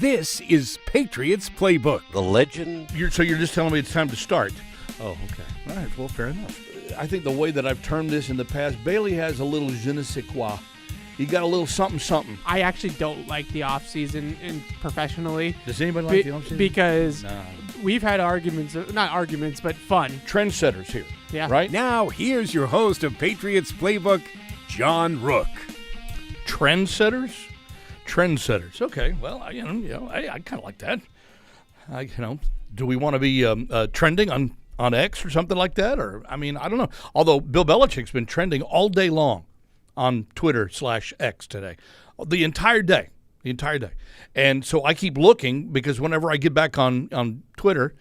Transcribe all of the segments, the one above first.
This is Patriots Playbook. The legend. So you're just telling me it's time to start? Oh, okay. All right, well, fair enough. I think the way that I've termed this in the past, Bailey has a little je ne sais quoi. He got a little something. I actually don't like the off-season professionally. Does anybody like the off-season? Because we've had not arguments, but fun. Trendsetters here. Yeah. Right? Now, here's your host of Patriots Playbook, John Rook. Trendsetters? Trendsetters. Okay. Well, I kind of like that. Do we want to be trending on X or something like that? Or, I don't know. Although Bill Belichick's been trending all day long on Twitter/X today. The entire day. And so I keep looking because whenever I get back on Twitter,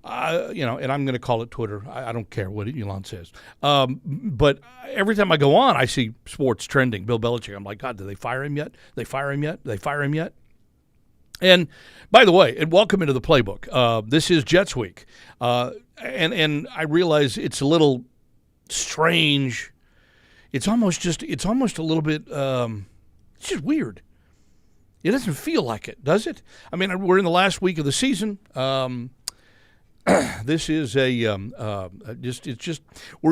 and I'm going to call it Twitter. I don't care what Elon says. But every time I go on, I see sports trending. Bill Belichick. I'm like, God, did they fire him yet? They fire him yet? And by the way, and welcome into the playbook. This is Jets week. And I realize it's a little strange. It's almost a little bit, it's just weird. It doesn't feel like it, does it? We're in the last week of the season. This is we're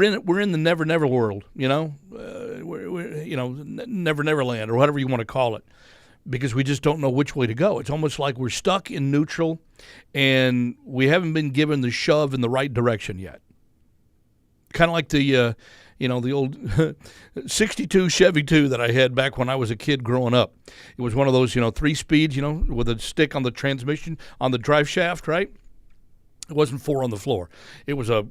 in the never world, never land or whatever you want to call it, because we just don't know which way to go. It's almost like we're stuck in neutral, and we haven't been given the shove in the right direction yet. Kind of like the old 62 Chevy 2 that I had back when I was a kid growing up. It was one of those, 3 speeds, with a stick on the transmission on the drive shaft, right? It wasn't 4 on the floor. It was a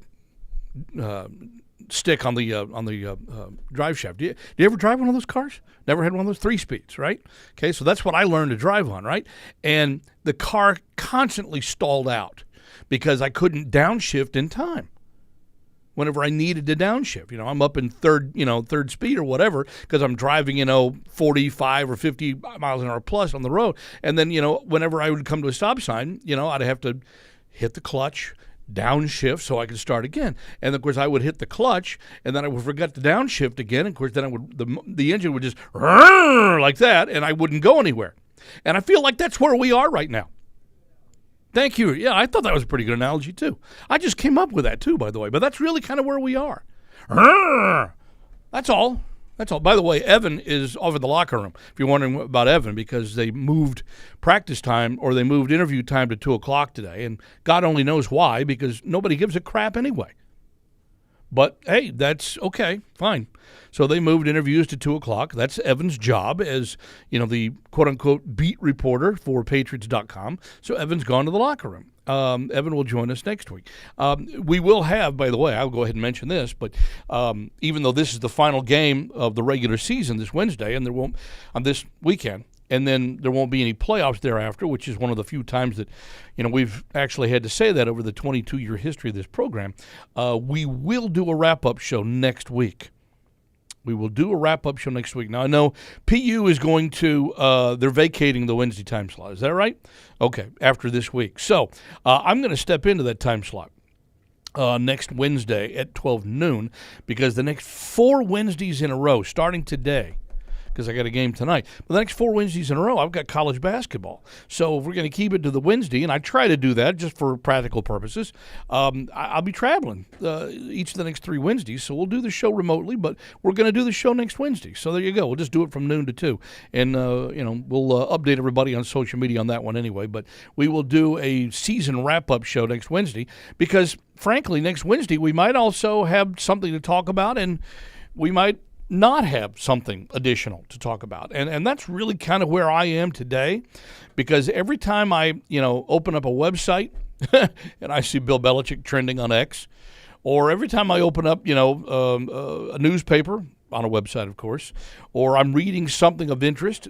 stick on the drive shaft. Do you ever drive one of those cars? Never had one of those 3 speeds, right? Okay, so that's what I learned to drive on, right? And the car constantly stalled out because I couldn't downshift in time whenever I needed to downshift. I'm up in third speed or whatever because I'm driving, 45 or 50 miles an hour plus on the road. And then, whenever I would come to a stop sign, I'd have to hit the clutch, downshift so I could start again. And of course I would hit the clutch and then I would forget to downshift again. And of course then the engine would just like that and I wouldn't go anywhere. And I feel like that's where we are right now. Thank you. Yeah, I thought that was a pretty good analogy too. I just came up with that too, by the way. But that's really kind of where we are. That's all. By the way, Evan is off in the locker room, if you're wondering about Evan, because they moved practice time or they moved interview time to 2 o'clock today. And God only knows why, because nobody gives a crap anyway. But, hey, that's okay, fine. So they moved interviews to 2 o'clock. That's Evan's job as, the quote-unquote beat reporter for Patriots.com. So Evan's gone to the locker room. Evan will join us next week. We will have, by the way, I'll go ahead and mention this, but even though this is the final game of the regular season this Wednesday, and there won't on this weekend, and then there won't be any playoffs thereafter, which is one of the few times that, we've actually had to say that over the 22-year history of this program. We will do a wrap-up show next week. Now, I know PU is going to, they're vacating the Wednesday time slot. Is that right? Okay, after this week. So I'm going to step into that time slot next Wednesday at 12 noon because the next 4 Wednesdays in a row, starting today, because I got a game tonight. But the next 4 Wednesdays in a row, I've got college basketball. So if we're going to keep it to the Wednesday, and I try to do that just for practical purposes, I'll be traveling each of the next 3 Wednesdays. So we'll do the show remotely, but we're going to do the show next Wednesday. So there you go. We'll just do it from noon to 2. And, we'll update everybody on social media on that one anyway. But we will do a season wrap-up show next Wednesday because, frankly, next Wednesday we might also have something to talk about, and we might not have something additional to talk about. And that's really kind of where I am today, because every time I, open up a website and I see Bill Belichick trending on X, or every time I open up, a newspaper on a website, of course, or I'm reading something of interest,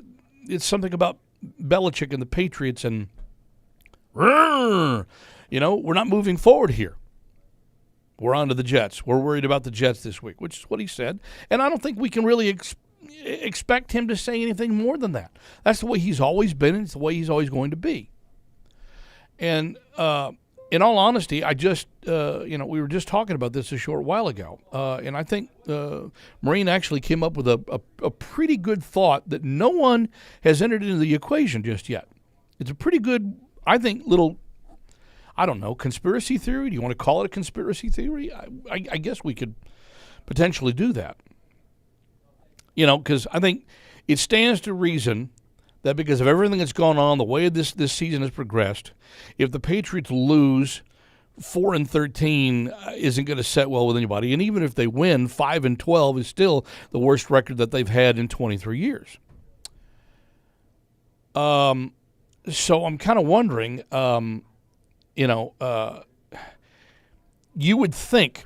it's something about Belichick and the Patriots and, we're not moving forward here. We're on to the Jets. We're worried about the Jets this week, which is what he said. And I don't think we can really expect him to say anything more than that. That's the way he's always been, and it's the way he's always going to be. And in all honesty, I just, we were just talking about this a short while ago, and I think Maureen actually came up with a pretty good thought that no one has entered into the equation just yet. It's a pretty good, I think, little, I don't know, conspiracy theory. Do you want to call it a conspiracy theory? I guess we could potentially do that. Because I think it stands to reason that because of everything that's gone on, the way this season has progressed, if the Patriots lose, 4-13 isn't going to set well with anybody. And even if they win, 5-12 is still the worst record that they've had in 23 years. So I'm kind of wondering, you would think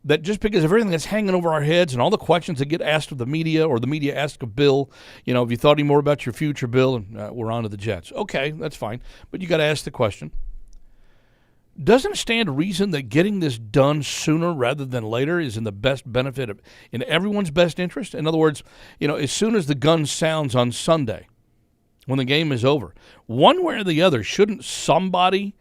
that just because of everything that's hanging over our heads and all the questions that get asked of the media or the media asked of Bill, have you thought any more about your future, Bill? And we're on to the Jets. Okay, that's fine. But you got to ask the question. Doesn't it stand to reason that getting this done sooner rather than later is in the best benefit in everyone's best interest? In other words, as soon as the gun sounds on Sunday, when the game is over, one way or the other, shouldn't somebody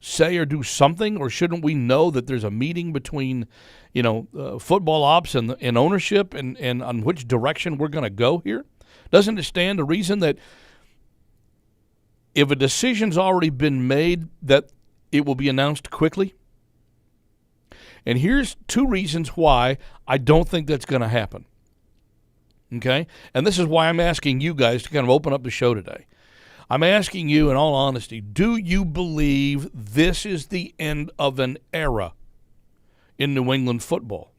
say or do something, or shouldn't we know that there's a meeting between, football ops and ownership and on which direction we're going to go here? Doesn't it stand to reason that if a decision's already been made, that it will be announced quickly? And here's two reasons why I don't think that's going to happen. Okay? And this is why I'm asking you guys to kind of open up the show today. I'm asking you, in all honesty, do you believe this is the end of an era in New England football,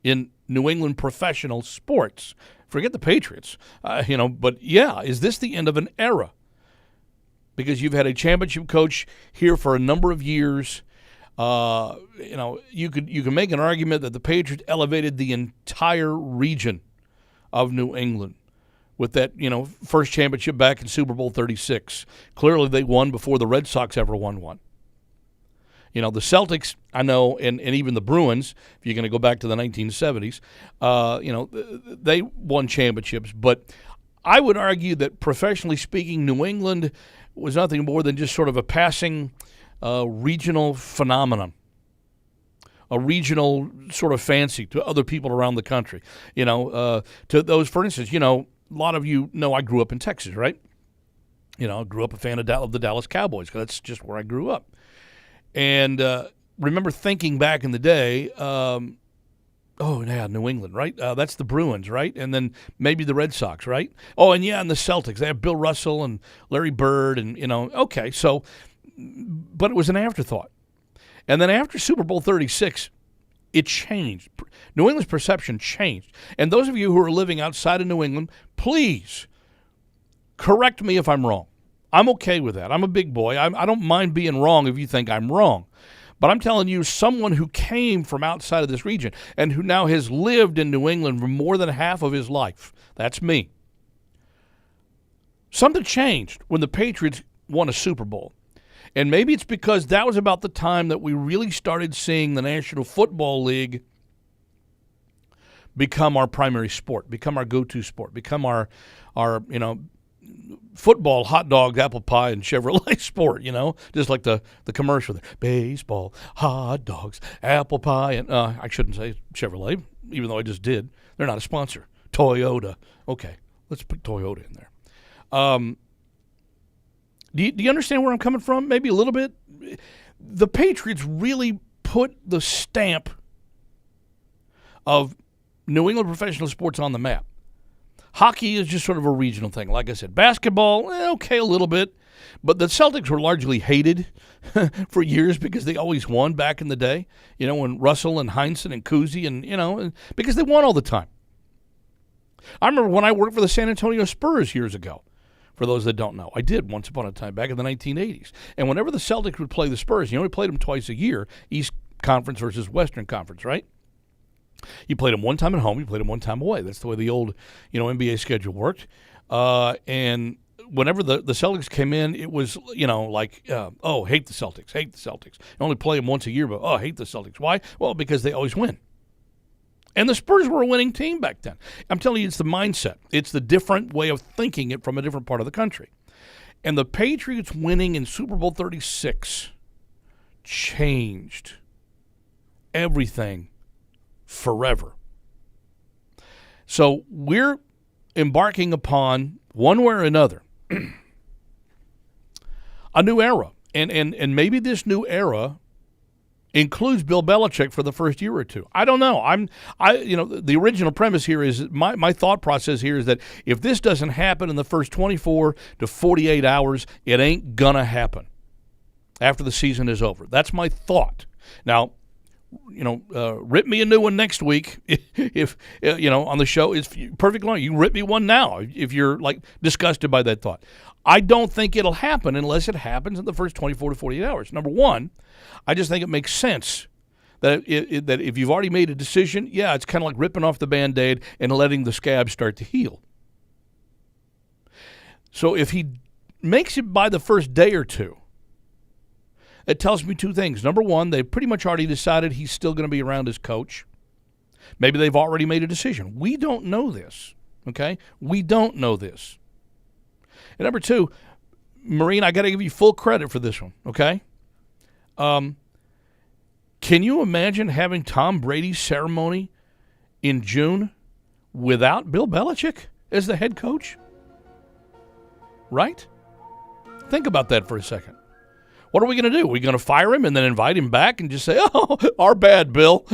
in New England professional sports? Forget the Patriots, but yeah, is this the end of an era? Because you've had a championship coach here for a number of years. You can make an argument that the Patriots elevated the entire region of New England with that, first championship back in Super Bowl 36. Clearly they won before the Red Sox ever won one. The Celtics, I know, and even the Bruins, if you're going to go back to the 1970s, they won championships. But I would argue that professionally speaking, New England was nothing more than just sort of a passing regional phenomenon, a regional sort of fancy to other people around the country. To those, for instance, a lot of you know I grew up in Texas, right? I grew up a fan of the Dallas Cowboys because that's just where I grew up. And remember thinking back in the day, New England, right? That's the Bruins, right? And then maybe the Red Sox, right? Oh, and the Celtics. They have Bill Russell and Larry Bird and, okay. So, but it was an afterthought. And then after Super Bowl 36, it changed. New England's perception changed. And those of you who are living outside of New England, please correct me if I'm wrong. I'm okay with that. I'm a big boy. I don't mind being wrong if you think I'm wrong. But I'm telling you, someone who came from outside of this region and who now has lived in New England for more than half of his life, that's me. Something changed when the Patriots won a Super Bowl. And maybe it's because that was about the time that we really started seeing the National Football League become our primary sport, become our go-to sport, become our football, hot dog, apple pie, and Chevrolet sport, just like the commercial there. Baseball, hot dogs, apple pie, and I shouldn't say Chevrolet, even though I just did. They're not a sponsor. Toyota. Okay, let's put Toyota in there. Do you understand where I'm coming from? Maybe a little bit. The Patriots really put the stamp of New England professional sports on the map. Hockey is just sort of a regional thing. Like I said, basketball, okay, a little bit. But the Celtics were largely hated for years because they always won back in the day. When Russell and Heinsohn and Cousy and, because they won all the time. I remember when I worked for the San Antonio Spurs years ago. For those that don't know, I did once upon a time back in the 1980s. And whenever the Celtics would play the Spurs, you only played them twice a year, East Conference versus Western Conference, right? You played them one time at home, you played them one time away. That's the way the old, NBA schedule worked. And whenever the Celtics came in, it was, hate the Celtics, hate the Celtics. You only play them once a year, but, hate the Celtics. Why? Well, because they always win. And the Spurs were a winning team back then. I'm telling you, it's the mindset. It's the different way of thinking it from a different part of the country. And the Patriots winning in Super Bowl 36 changed everything forever. So we're embarking upon, one way or another, a new era. And maybe this new era includes Bill Belichick for the first year or two. I don't know. The original premise here is my thought process here is that if this doesn't happen in the first 24 to 48 hours, it ain't gonna happen after the season is over. That's my thought. Now, rip me a new one next week if on the show. It's perfect long. You rip me one now if you're like disgusted by that thought. I don't think it'll happen unless it happens in the first 24 to 48 hours. Number one, I just think it makes sense that that if you've already made a decision, yeah, it's kind of like ripping off the Band-Aid and letting the scab start to heal. So if he makes it by the first day or two, it tells me two things. Number one, they've pretty much already decided he's still going to be around as coach. Maybe they've already made a decision. We don't know this, okay? We don't know this. And number two, Marine, I got to give you full credit for this one, okay? Can you imagine having Tom Brady's ceremony in June without Bill Belichick as the head coach? Right? Think about that for a second. What are we going to do? Are we going to fire him and then invite him back and just say, oh, our bad, Bill?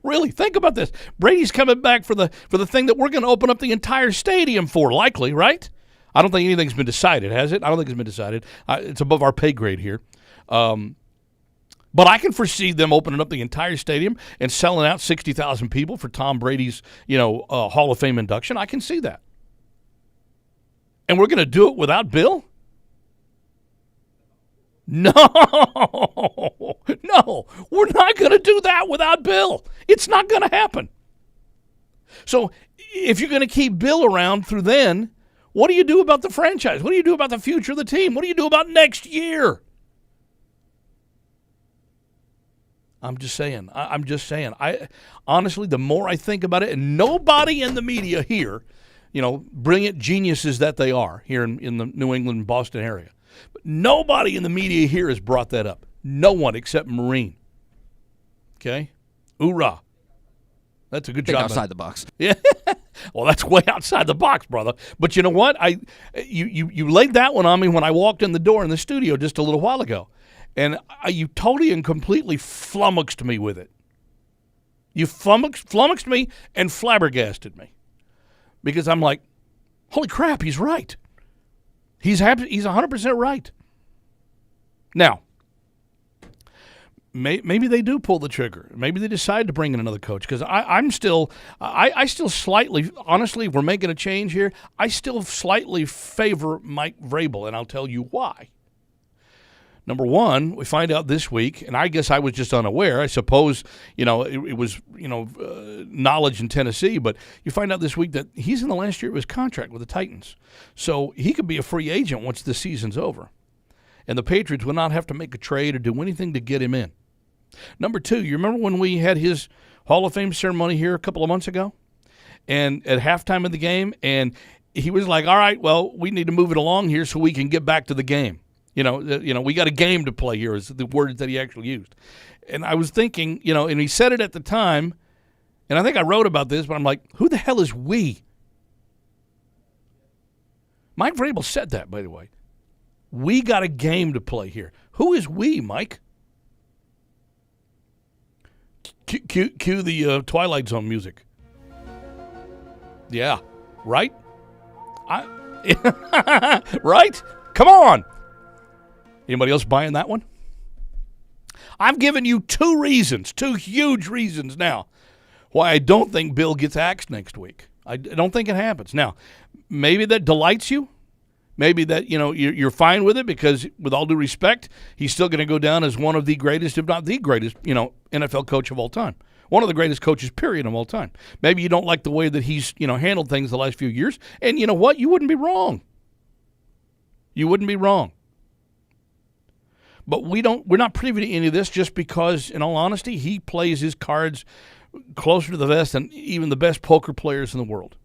Really, think about this. Brady's coming back for the thing that we're going to open up the entire stadium for, likely, right? I don't think anything's been decided, has it? I don't think it's been decided. It's above our pay grade here. But I can foresee them opening up the entire stadium and selling out 60,000 people for Tom Brady's, Hall of Fame induction. I can see that. And we're going to do it without Bill? No, we're not going to do that without Bill. It's not going to happen. So if you're going to keep Bill around through then, what do you do about the franchise? What do you do about the future of the team? What do you do about next year? I'm just saying. I honestly, the more I think about it, and nobody in the media here, brilliant geniuses that they are here in the New England, Boston area, but nobody in the media here has brought that up. No one except Marine. Okay? Hoorah. That's a good job. Outside the box. Yeah. Well, that's way outside the box, brother. But you know what? You laid that one on me when I walked in the door in the studio just a little while ago. And you totally and completely flummoxed me with it. You flummoxed me and flabbergasted me. Because I'm like, holy crap, he's right. He's 100% right. Now, maybe they do pull the trigger. Maybe they decide to bring in another coach. Because I still slightly, honestly, if we're making a change here, I still slightly favor Mike Vrabel, and I'll tell you why. Number one, we find out this week, and I guess I was just unaware. I suppose, it was, knowledge in Tennessee, but you find out this week that he's in the last year of his contract with the Titans. So he could be a free agent once the season's over. And the Patriots will not have to make a trade or do anything to get him in. Number two, you remember when we had his Hall of Fame ceremony here a couple of months ago? And at halftime of the game, and he was like, all right, well, we need to move it along here so we can get back to the game. We got a game to play here is the words that he actually used. And I was thinking, and he said it at the time, and I think I wrote about this, but I'm like, who the hell is we? Mike Vrabel said that, by the way. We got a game to play here. Who is we, Mike? Cue the Twilight Zone music. Yeah, right? Right? Come on. Anybody else buying that one? I've given you two huge reasons now, why I don't think Bill gets axed next week. I don't think it happens. Now, maybe that delights you. Maybe that, you're fine with it because, with all due respect, he's still going to go down as one of the greatest, if not the greatest, NFL coach of all time. One of the greatest coaches, period, of all time. Maybe you don't like the way that he's, handled things the last few years. And you know what? You wouldn't be wrong. But we're not privy to any of this just because, in all honesty, he plays his cards closer to the vest than even the best poker players in the world.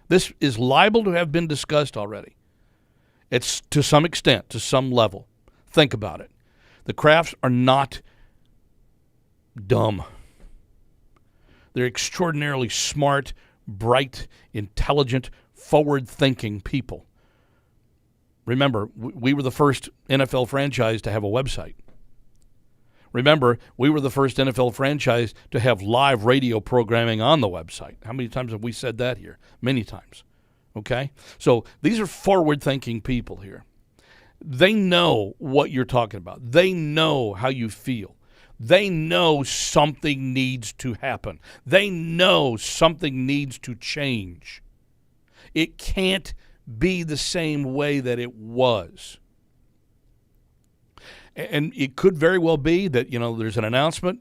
This is liable to have been discussed already. It's to some extent, to some level. Think about it. The Krafts are not dumb. They're extraordinarily smart, bright, intelligent, forward-thinking people. Remember, we were the first NFL franchise to have a website. Remember, we were the first NFL franchise to have live radio programming on the website. How many times have we said that here? Many times. Okay? So these are forward-thinking people here. They know what you're talking about. They know how you feel. They know something needs to happen. They know something needs to change. It can't be the same way that it was. And it could very well be that, there's an announcement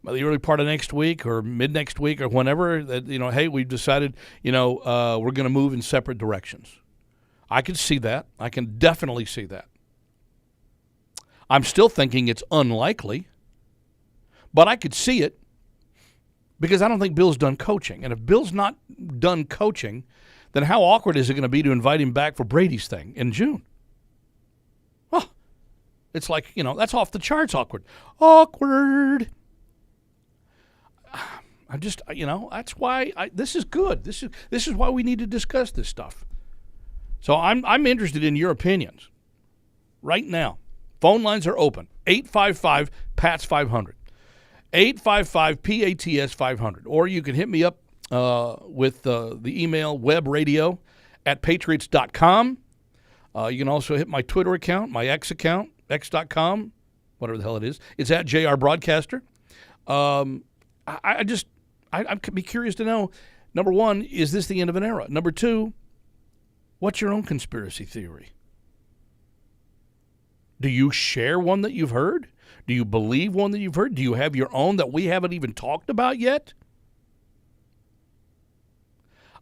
by the early part of next week or mid next week or whenever that, hey, we've decided, we're going to move in separate directions. I can see that. I can definitely see that. I'm still thinking it's unlikely, but I could see it because I don't think Bill's done coaching. And if Bill's not done coaching, then how awkward is it going to be to invite him back for Brady's thing in June? Well, it's like, that's off the charts awkward. Awkward. I just, that's why this is good. This is why we need to discuss this stuff. So I'm interested in your opinions right now. Phone lines are open. 855-PATS-500. 855-PATS-500. Or you can hit me up with the email webradio@patriots.com. You can also hit my Twitter account, my X account, x.com, whatever the hell it is. It's at JR Broadcaster. I'd be curious to know, number one, is this the end of an era? Number two, what's your own conspiracy theory? Do you share one that you've heard? Do you believe one that you've heard? Do you have your own that we haven't even talked about yet?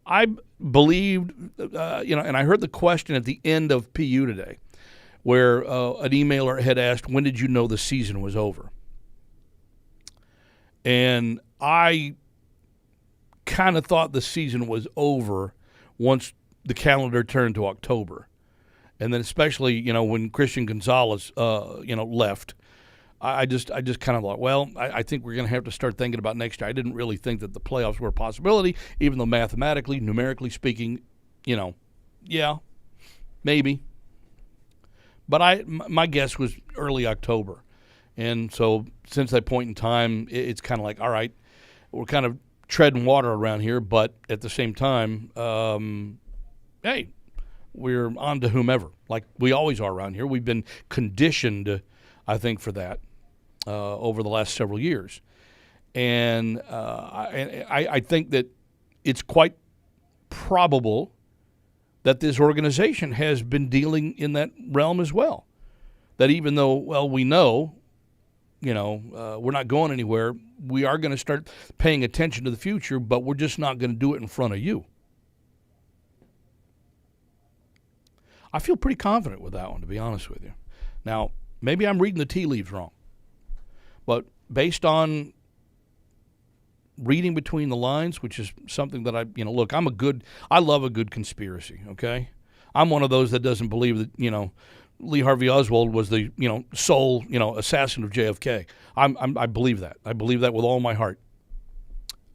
I believed, and I heard the question at the end of PU today where an emailer had asked, when did you know the season was over? And I kind of thought the season was over once the calendar turned to October. And then especially, when Christian Gonzalez, left, I just kind of thought, well, I think we're going to have to start thinking about next year. I didn't really think that the playoffs were a possibility, even though mathematically, numerically speaking, yeah, maybe. But my guess was early October. And so since that point in time, it's kind of like, all right, we're kind of treading water around here, but at the same time, hey, we're on to whomever, like we always are around here. We've been conditioned, I think, for that over the last several years. And I think that it's quite probable that this organization has been dealing in that realm as well. That even though, we know, we're not going anywhere, we are going to start paying attention to the future, but we're just not going to do it in front of you. I feel pretty confident with that one, to be honest with you. Now, maybe I'm reading the tea leaves wrong, but based on reading between the lines, which is something that I love a good conspiracy, okay? I'm one of those that doesn't believe that, Lee Harvey Oswald was the, sole, assassin of JFK. I believe that. I believe that with all my heart.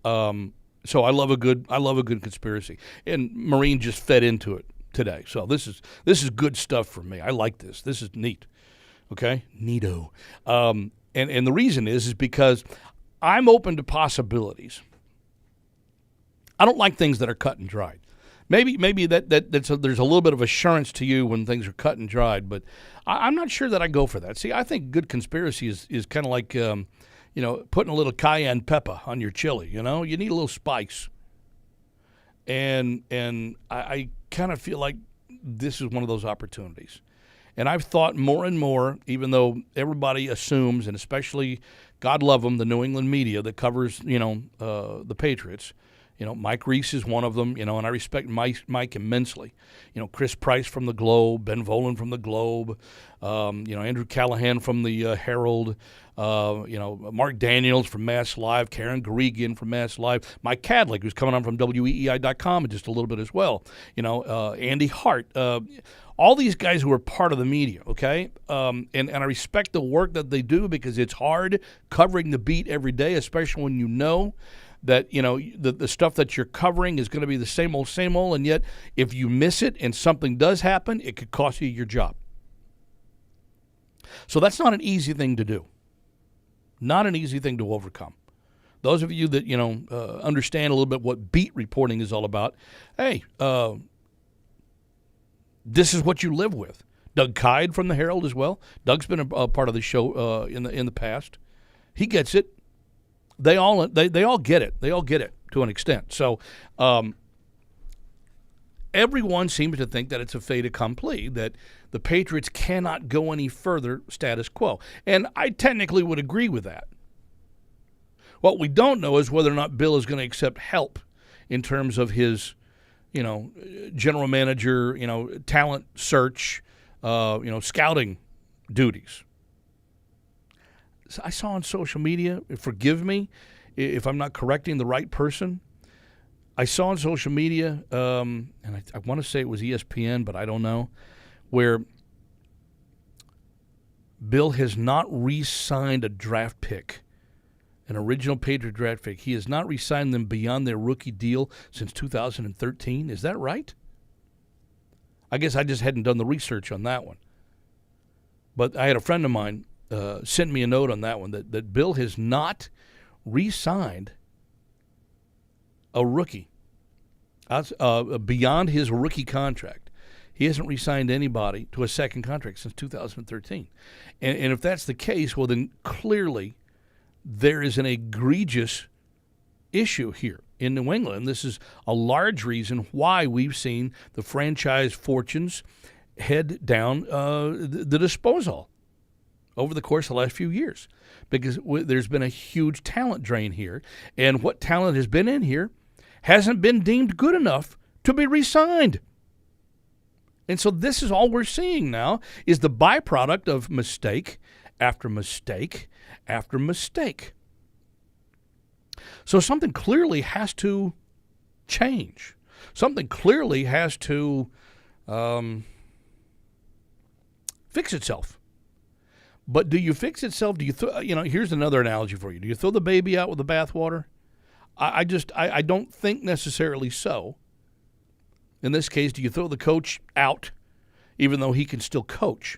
So I love a good conspiracy. And Marine just fed into it today. So this is good stuff for me. I like this. This is neat. Okay? Neato. And the reason is because I'm open to possibilities. I don't like things that are cut and dried. Maybe there's a little bit of assurance to you when things are cut and dried, but I'm not sure that I go for that. See, I think good conspiracy is kind of like putting a little cayenne pepper on your chili. You need a little spice. And I kind of feel like this is one of those opportunities. And I've thought more and more, even though everybody assumes, and especially, God love them, the New England media that covers, the Patriots. Mike Reese is one of them, and I respect Mike immensely. Chris Price from the Globe, Ben Volen from the Globe, Andrew Callahan from the Herald, Mark Daniels from Mass Live, Karen Garegian from Mass Live, Mike Kadlick, who's coming on from WEEI.com in just a little bit as well, Andy Hart, all these guys who are part of the media, okay? And I respect the work that they do because it's hard covering the beat every day, especially when that, the stuff that you're covering is going to be the same old, and yet if you miss it and something does happen, it could cost you your job. So that's not an easy thing to do. Not an easy thing to overcome. Those of you that, understand a little bit what beat reporting is all about, hey, this is what you live with. Doug Kide from the Herald as well. Doug's been a part of the show in the past. He gets it. They all get it. They all get it to an extent. So everyone seems to think that it's a fait accompli, that the Patriots cannot go any further status quo. And I technically would agree with that. What we don't know is whether or not Bill is going to accept help in terms of his, general manager, talent search, scouting duties. So I saw on social media, forgive me if I'm not correcting the right person, I saw on social media, and I want to say it was ESPN, but I don't know, where Bill has not re-signed a draft pick, an original Patriot draft pick. He has not re-signed them beyond their rookie deal since 2013. Is that right? I guess I just hadn't done the research on that one. But I had a friend of mine sent me a note on that one, that Bill has not re-signed a rookie beyond his rookie contract. He hasn't re-signed anybody to a second contract since 2013. And if that's the case, well, then clearly there is an egregious issue here in New England. This is a large reason why we've seen the franchise fortunes head down the disposal over the course of the last few years, because there's been a huge talent drain here, and what talent has been in here hasn't been deemed good enough to be re-signed. And so this is all we're seeing now, is the byproduct of mistake after mistake after mistake. So something clearly has to change. Something clearly has to fix itself. But do you fix itself? Do you here's another analogy for you. Do you throw the baby out with the bathwater? I don't think necessarily so. In this case, do you throw the coach out even though he can still coach?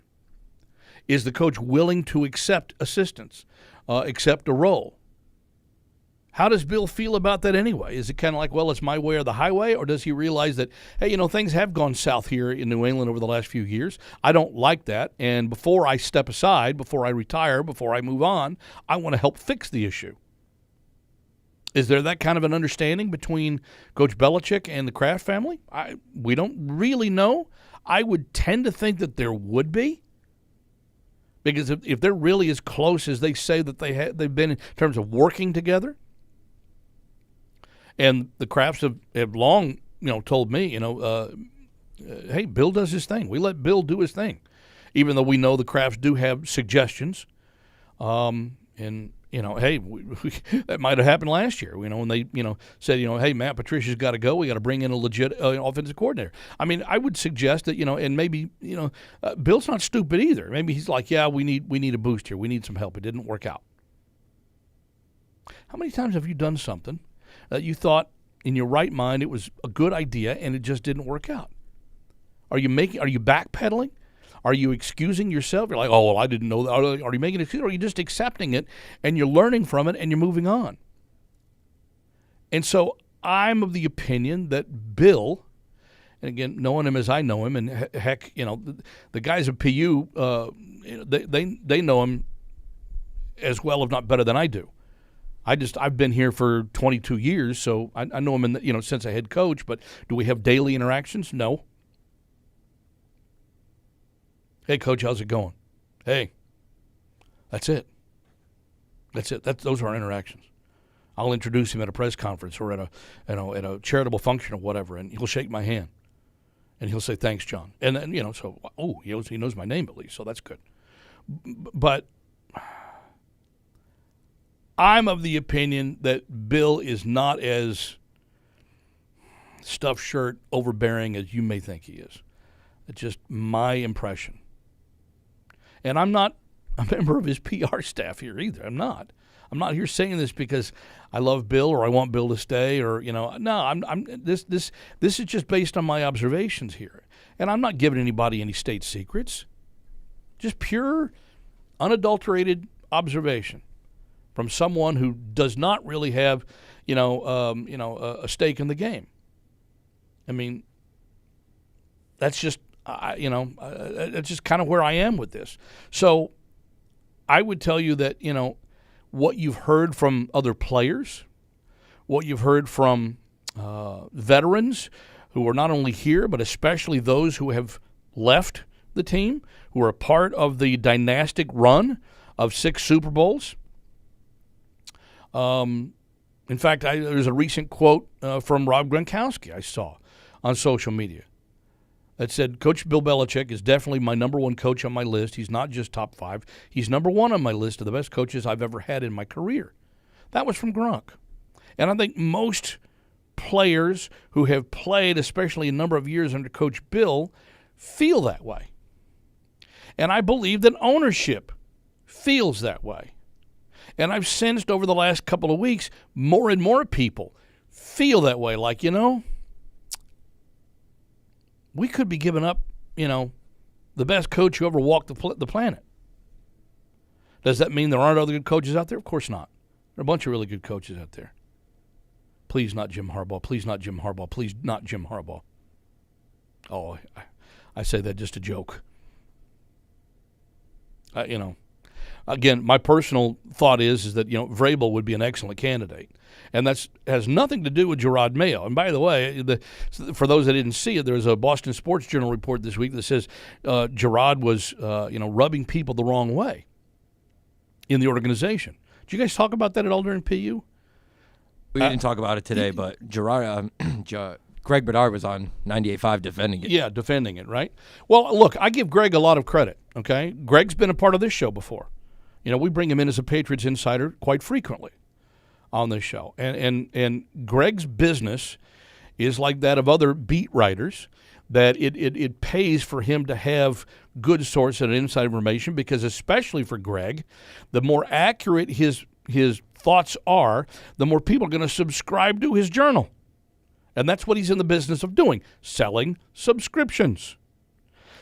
Is the coach willing to accept assistance, accept a role? How does Bill feel about that anyway? Is it kind of like, well, it's my way or the highway? Or does he realize that, hey, things have gone south here in New England over the last few years. I don't like that. And before I step aside, before I retire, before I move on, I want to help fix the issue. Is there that kind of an understanding between Coach Belichick and the Kraft family? We don't really know. I would tend to think that there would be. Because if they're really as close as they say that they've been in terms of working together, and the Krafts have long, told me, hey, Bill does his thing. We let Bill do his thing, even though we know the Krafts do have suggestions. And hey, that might have happened last year. When they, said, hey, Matt Patricia's got to go. We got to bring in a legit offensive coordinator. I mean, I would suggest that, and maybe, Bill's not stupid either. Maybe he's like, yeah, we need a boost here. We need some help. It didn't work out. How many times have you done something that you thought in your right mind it was a good idea and it just didn't work out? Are you backpedaling? Are you excusing yourself? You're like, oh, well, I didn't know that. Are you making an excuse, or are you just accepting it and you're learning from it and you're moving on? And so I'm of the opinion that Bill, and again, knowing him as I know him, and heck, the guys at PU, they know him as well, if not better than I do. I've been here for 22 years, so I know him since a head coach. But do we have daily interactions? No. Hey, Coach, how's it going? Hey, that's it. Those are our interactions. I'll introduce him at a press conference or at a charitable function or whatever, and he'll shake my hand, and he'll say, "Thanks, John." And then he knows my name at least, so that's good. But I'm of the opinion that Bill is not as stuffed shirt overbearing as you may think he is. It's just my impression. And I'm not a member of his PR staff here either. I'm not. I'm not here saying this because I love Bill or I want Bill to stay or no. This is just based on my observations here, and I'm not giving anybody any state secrets. Just pure, unadulterated observation from someone who does not really have, a stake in the game. I mean, that's just, that's just kind of where I am with this. So I would tell you that, what you've heard from other players, what you've heard from veterans who are not only here, but especially those who have left the team, who are a part of the dynastic run of 6 Super Bowls. In fact, there's a recent quote from Rob Gronkowski I saw on social media that said, Coach Bill Belichick is definitely my number one coach on my list. He's not just top 5. He's number 1 on my list of the best coaches I've ever had in my career. That was from Gronk. And I think most players who have played, especially a number of years under Coach Bill, feel that way. And I believe that ownership feels that way. And I've sensed over the last couple of weeks, more and more people feel that way. Like, we could be giving up, the best coach who ever walked the planet. Does that mean there aren't other good coaches out there? Of course not. There are a bunch of really good coaches out there. Please not Jim Harbaugh. Please not Jim Harbaugh. Please not Jim Harbaugh. Oh, I say that just a joke. Again, my personal thought is that, Vrabel would be an excellent candidate. And that has nothing to do with Gerard Mayo. And by the way, for those that didn't see it, there was a Boston Sports Journal report this week that says Gerard was, rubbing people the wrong way in the organization. Did you guys talk about that at all during PU? We didn't talk about it today, but Gerard, Greg Bedard was on 98.5 defending it. Yeah, defending it, right? Well, look, I give Greg a lot of credit, okay? Greg's been a part of this show before. We bring him in as a Patriots insider quite frequently on this show. And Greg's business is like that of other beat writers, that it pays for him to have good source and inside information because especially for Greg, the more accurate his thoughts are, the more people are going to subscribe to his journal. And that's what he's in the business of doing, selling subscriptions.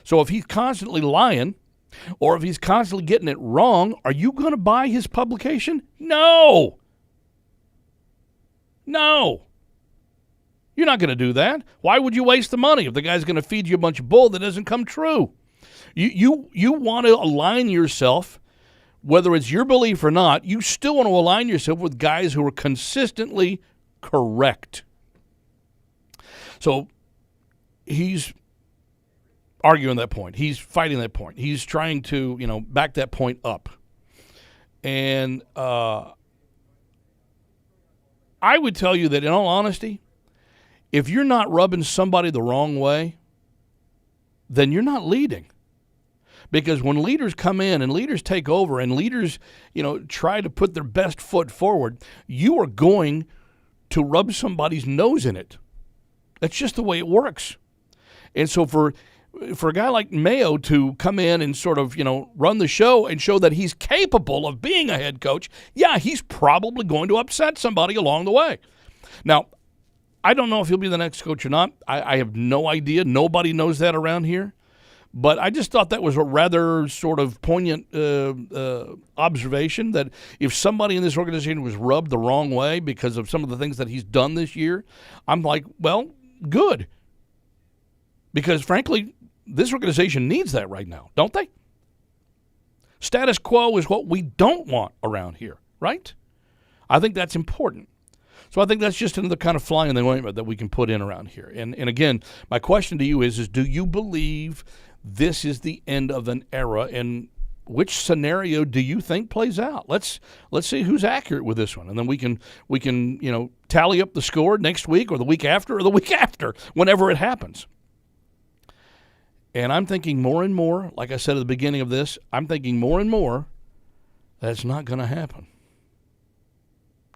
So if he's constantly lying or if he's constantly getting it wrong, are you going to buy his publication? No. You're not going to do that. Why would you waste the money if the guy's going to feed you a bunch of bull that doesn't come true? You want to align yourself, whether it's your belief or not, you still want to align yourself with guys who are consistently correct. So he's arguing that point. He's fighting that point. He's trying to, back that point up. And I would tell you that in all honesty, if you're not rubbing somebody the wrong way, then you're not leading. Because when leaders come in and leaders take over and leaders, try to put their best foot forward, you are going to rub somebody's nose in it. That's just the way it works. And so for a guy like Mayo to come in and sort of, run the show and show that he's capable of being a head coach, yeah, he's probably going to upset somebody along the way. Now, I don't know if he'll be the next coach or not. I have no idea. Nobody knows that around here. But I just thought that was a rather sort of poignant observation that if somebody in this organization was rubbed the wrong way because of some of the things that he's done this year, I'm like, well, good. Because, frankly, this organization needs that right now, don't they? Status quo is what we don't want around here, right? I think that's important. So I think that's just another kind of fly in the ointment that we can put in around here. And again, my question to you is do you believe this is the end of an era, and which scenario do you think plays out? Let's see who's accurate with this one, and then we can tally up the score next week or the week after, whenever it happens. And I'm thinking more and more, like I said at the beginning of this, I'm thinking more and more that it's not going to happen.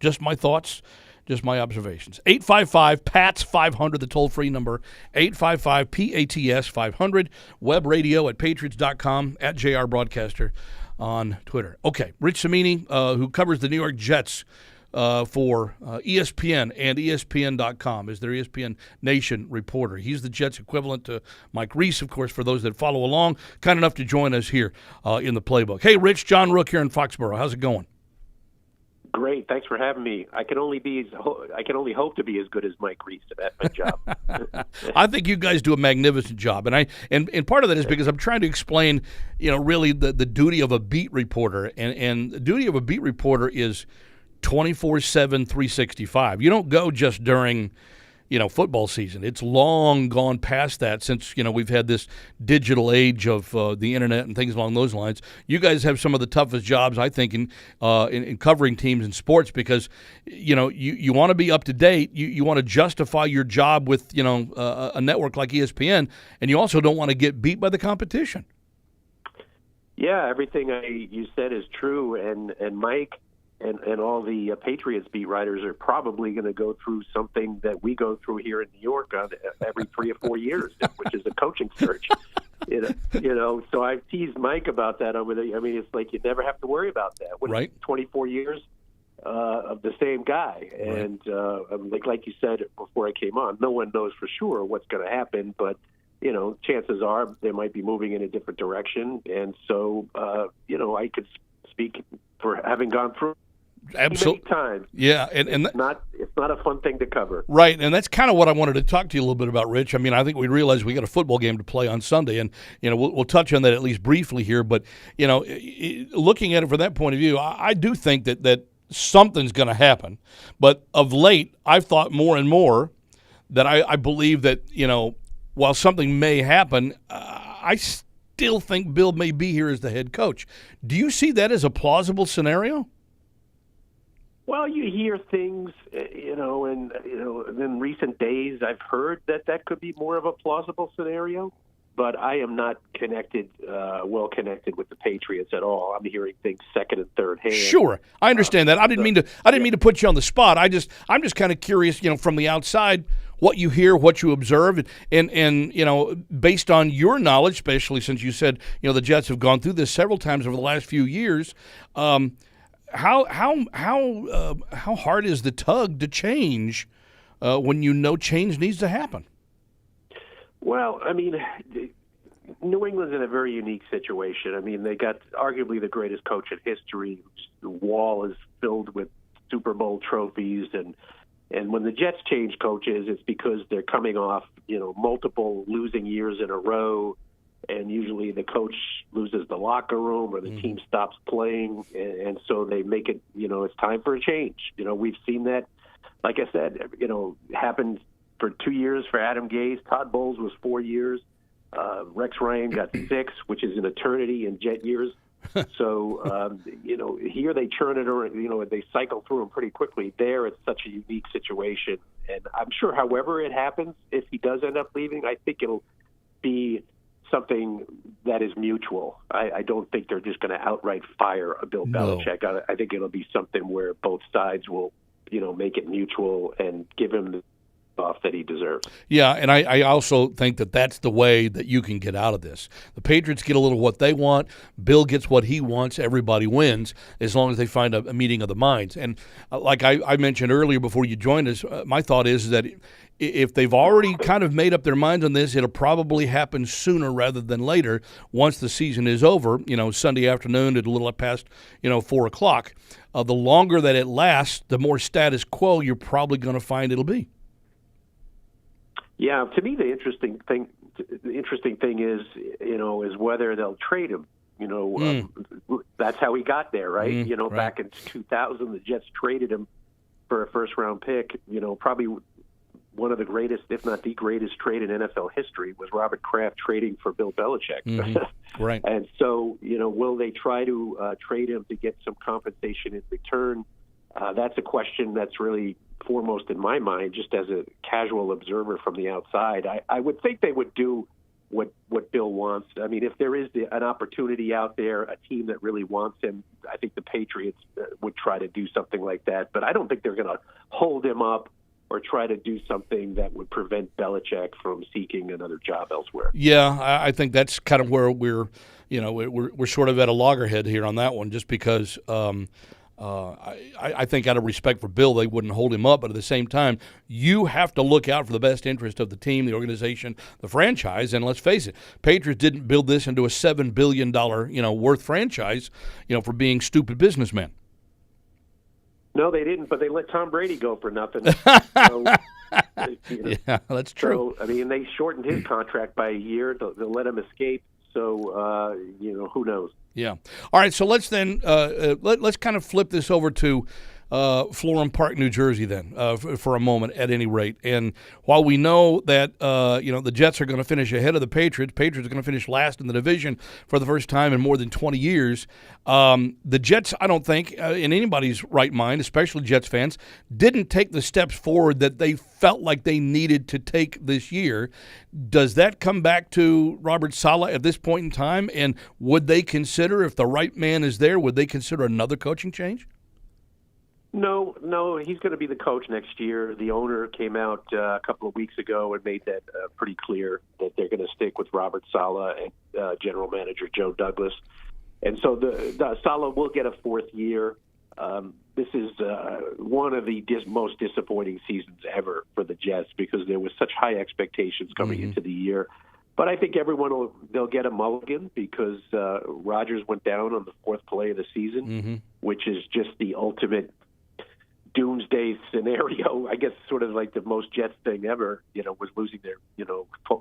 Just my thoughts. Just my observations. 855-PATS-500, the toll-free number, 855-PATS-500, web radio at patriots.com, at JR Broadcaster on Twitter. Okay, Rich Cimini, who covers the New York Jets for ESPN and ESPN.com, is their ESPN Nation reporter. He's the Jets equivalent to Mike Reese, of course, for those that follow along. Kind enough to join us here in the Playbook. Hey, Rich, John Rook here in Foxborough. How's it going? Great. Thanks for having me. I can only hope to be as good as Mike Reese at my job. I think you guys do a magnificent job, and part of that is because I'm trying to explain, really the duty of a beat reporter, and the duty of a beat reporter is 24/7, 365. You don't go just during football season. It's long gone past that since, we've had this digital age of the internet and things along those lines. You guys have some of the toughest jobs, I think, in covering teams in sports because, you want to be up to date. You want to justify your job with, a network like ESPN, and you also don't want to get beat by the competition. Yeah, everything you said is true, and Mike and all the Patriots beat writers are probably going to go through something that we go through here in New York every 3 or 4 years, which is a coaching search. So I've teased Mike about that over there. I mean, it's like you never have to worry about that. Right. 24 years of the same guy. Right. And like you said before I came on, no one knows for sure what's going to happen, but chances are they might be moving in a different direction. And so, I could speak for having gone through Absolutely. many times. Yeah, and it's not a fun thing to cover. Right, and that's kind of what I wanted to talk to you a little bit about, Rich. I mean, I think we realize we got a football game to play on Sunday, and we'll touch on that at least briefly here. But looking at it from that point of view, I do think that something's going to happen. But of late, I've thought more and more that I believe that while something may happen, I still think Bill may be here as the head coach. Do you see that as a plausible scenario? Well, you hear things, and in recent days I've heard that could be more of a plausible scenario, but I am not well connected with the Patriots at all. I'm hearing things second and third hand. Sure, I understand that. I didn't mean to put you on the spot. I'm just kind of curious, from the outside, what you hear, what you observe, and based on your knowledge, especially since you said the Jets have gone through this several times over the last few years. How hard is the tug to change when change needs to happen? Well, I mean, New England's in a very unique situation. I mean, they got arguably the greatest coach in history. The wall is filled with Super Bowl trophies, and when the Jets change coaches, it's because they're coming off multiple losing years in a row. And usually the coach loses the locker room or the team stops playing, and so they make it, it's time for a change. We've seen that, like I said, happened for 2 years for Adam Gase. Todd Bowles was 4 years. Rex Ryan got 6, which is an eternity in Jet years. So, here they churn it around, they cycle through them pretty quickly. There, it's such a unique situation. And I'm sure however it happens, if he does end up leaving, I think it'll be something that is mutual. I don't think they're just going to outright fire a Bill Belichick. I think it'll be something where both sides will, make it mutual and give him the off that he deserves. Yeah, and I also think that that's the way that you can get out of this. The Patriots get a little what they want. Bill gets what he wants. Everybody wins as long as they find a meeting of the minds. And like I mentioned earlier before you joined us, my thought is that if they've already kind of made up their minds on this, it'll probably happen sooner rather than later once the season is over, Sunday afternoon at a little past, 4 o'clock. The longer that it lasts, the more status quo you're probably going to find it'll be. Yeah, to me, the interesting thing is, is whether they'll trade him. That's how he got there, right? Right. Back in 2000, the Jets traded him for a first-round pick. Probably one of the greatest, if not the greatest, trade in NFL history was Robert Kraft trading for Bill Belichick. Mm-hmm. Right. And so, will they try to trade him to get some compensation in return? That's a question that's really foremost in my mind, just as a casual observer from the outside. I would think they would do what Bill wants. I mean, if there is an opportunity out there, a team that really wants him, I think the Patriots would try to do something like that. But I don't think they're going to hold him up or try to do something that would prevent Belichick from seeking another job elsewhere. Yeah, I think that's kind of where we're sort of at a loggerhead here on that one, just because I think out of respect for Bill, they wouldn't hold him up. But at the same time, you have to look out for the best interest of the team, the organization, the franchise. And let's face it, Patriots didn't build this into a $7 billion worth franchise, for being stupid businessmen. No, they didn't, but they let Tom Brady go for nothing. So, yeah, that's true. So, they shortened his contract by a year. They'll let him escape. So, who knows? Yeah. All right, so let's then let's kind of flip this over to Florham Park, New Jersey, then, for a moment, at any rate. And while we know that the Jets are going to finish ahead of the Patriots are going to finish last in the division for the first time in more than 20 years. The Jets, I don't think, in anybody's right mind, especially Jets fans, didn't take the steps forward that they felt like they needed to take this year. Does that come back to Robert Saleh at this point in time? And would they consider, if the right man is there, would they consider another coaching change? No, he's going to be the coach next year. The owner came out a couple of weeks ago and made that pretty clear that they're going to stick with Robert Saleh and general manager Joe Douglas. And so the Saleh will get a fourth year. This is one of the most disappointing seasons ever for the Jets because there was such high expectations coming into the year. But I think they'll get a mulligan because Rodgers went down on the fourth play of the season, which is just the ultimate doomsday scenario. I guess sort of like the most Jets thing ever, was losing their,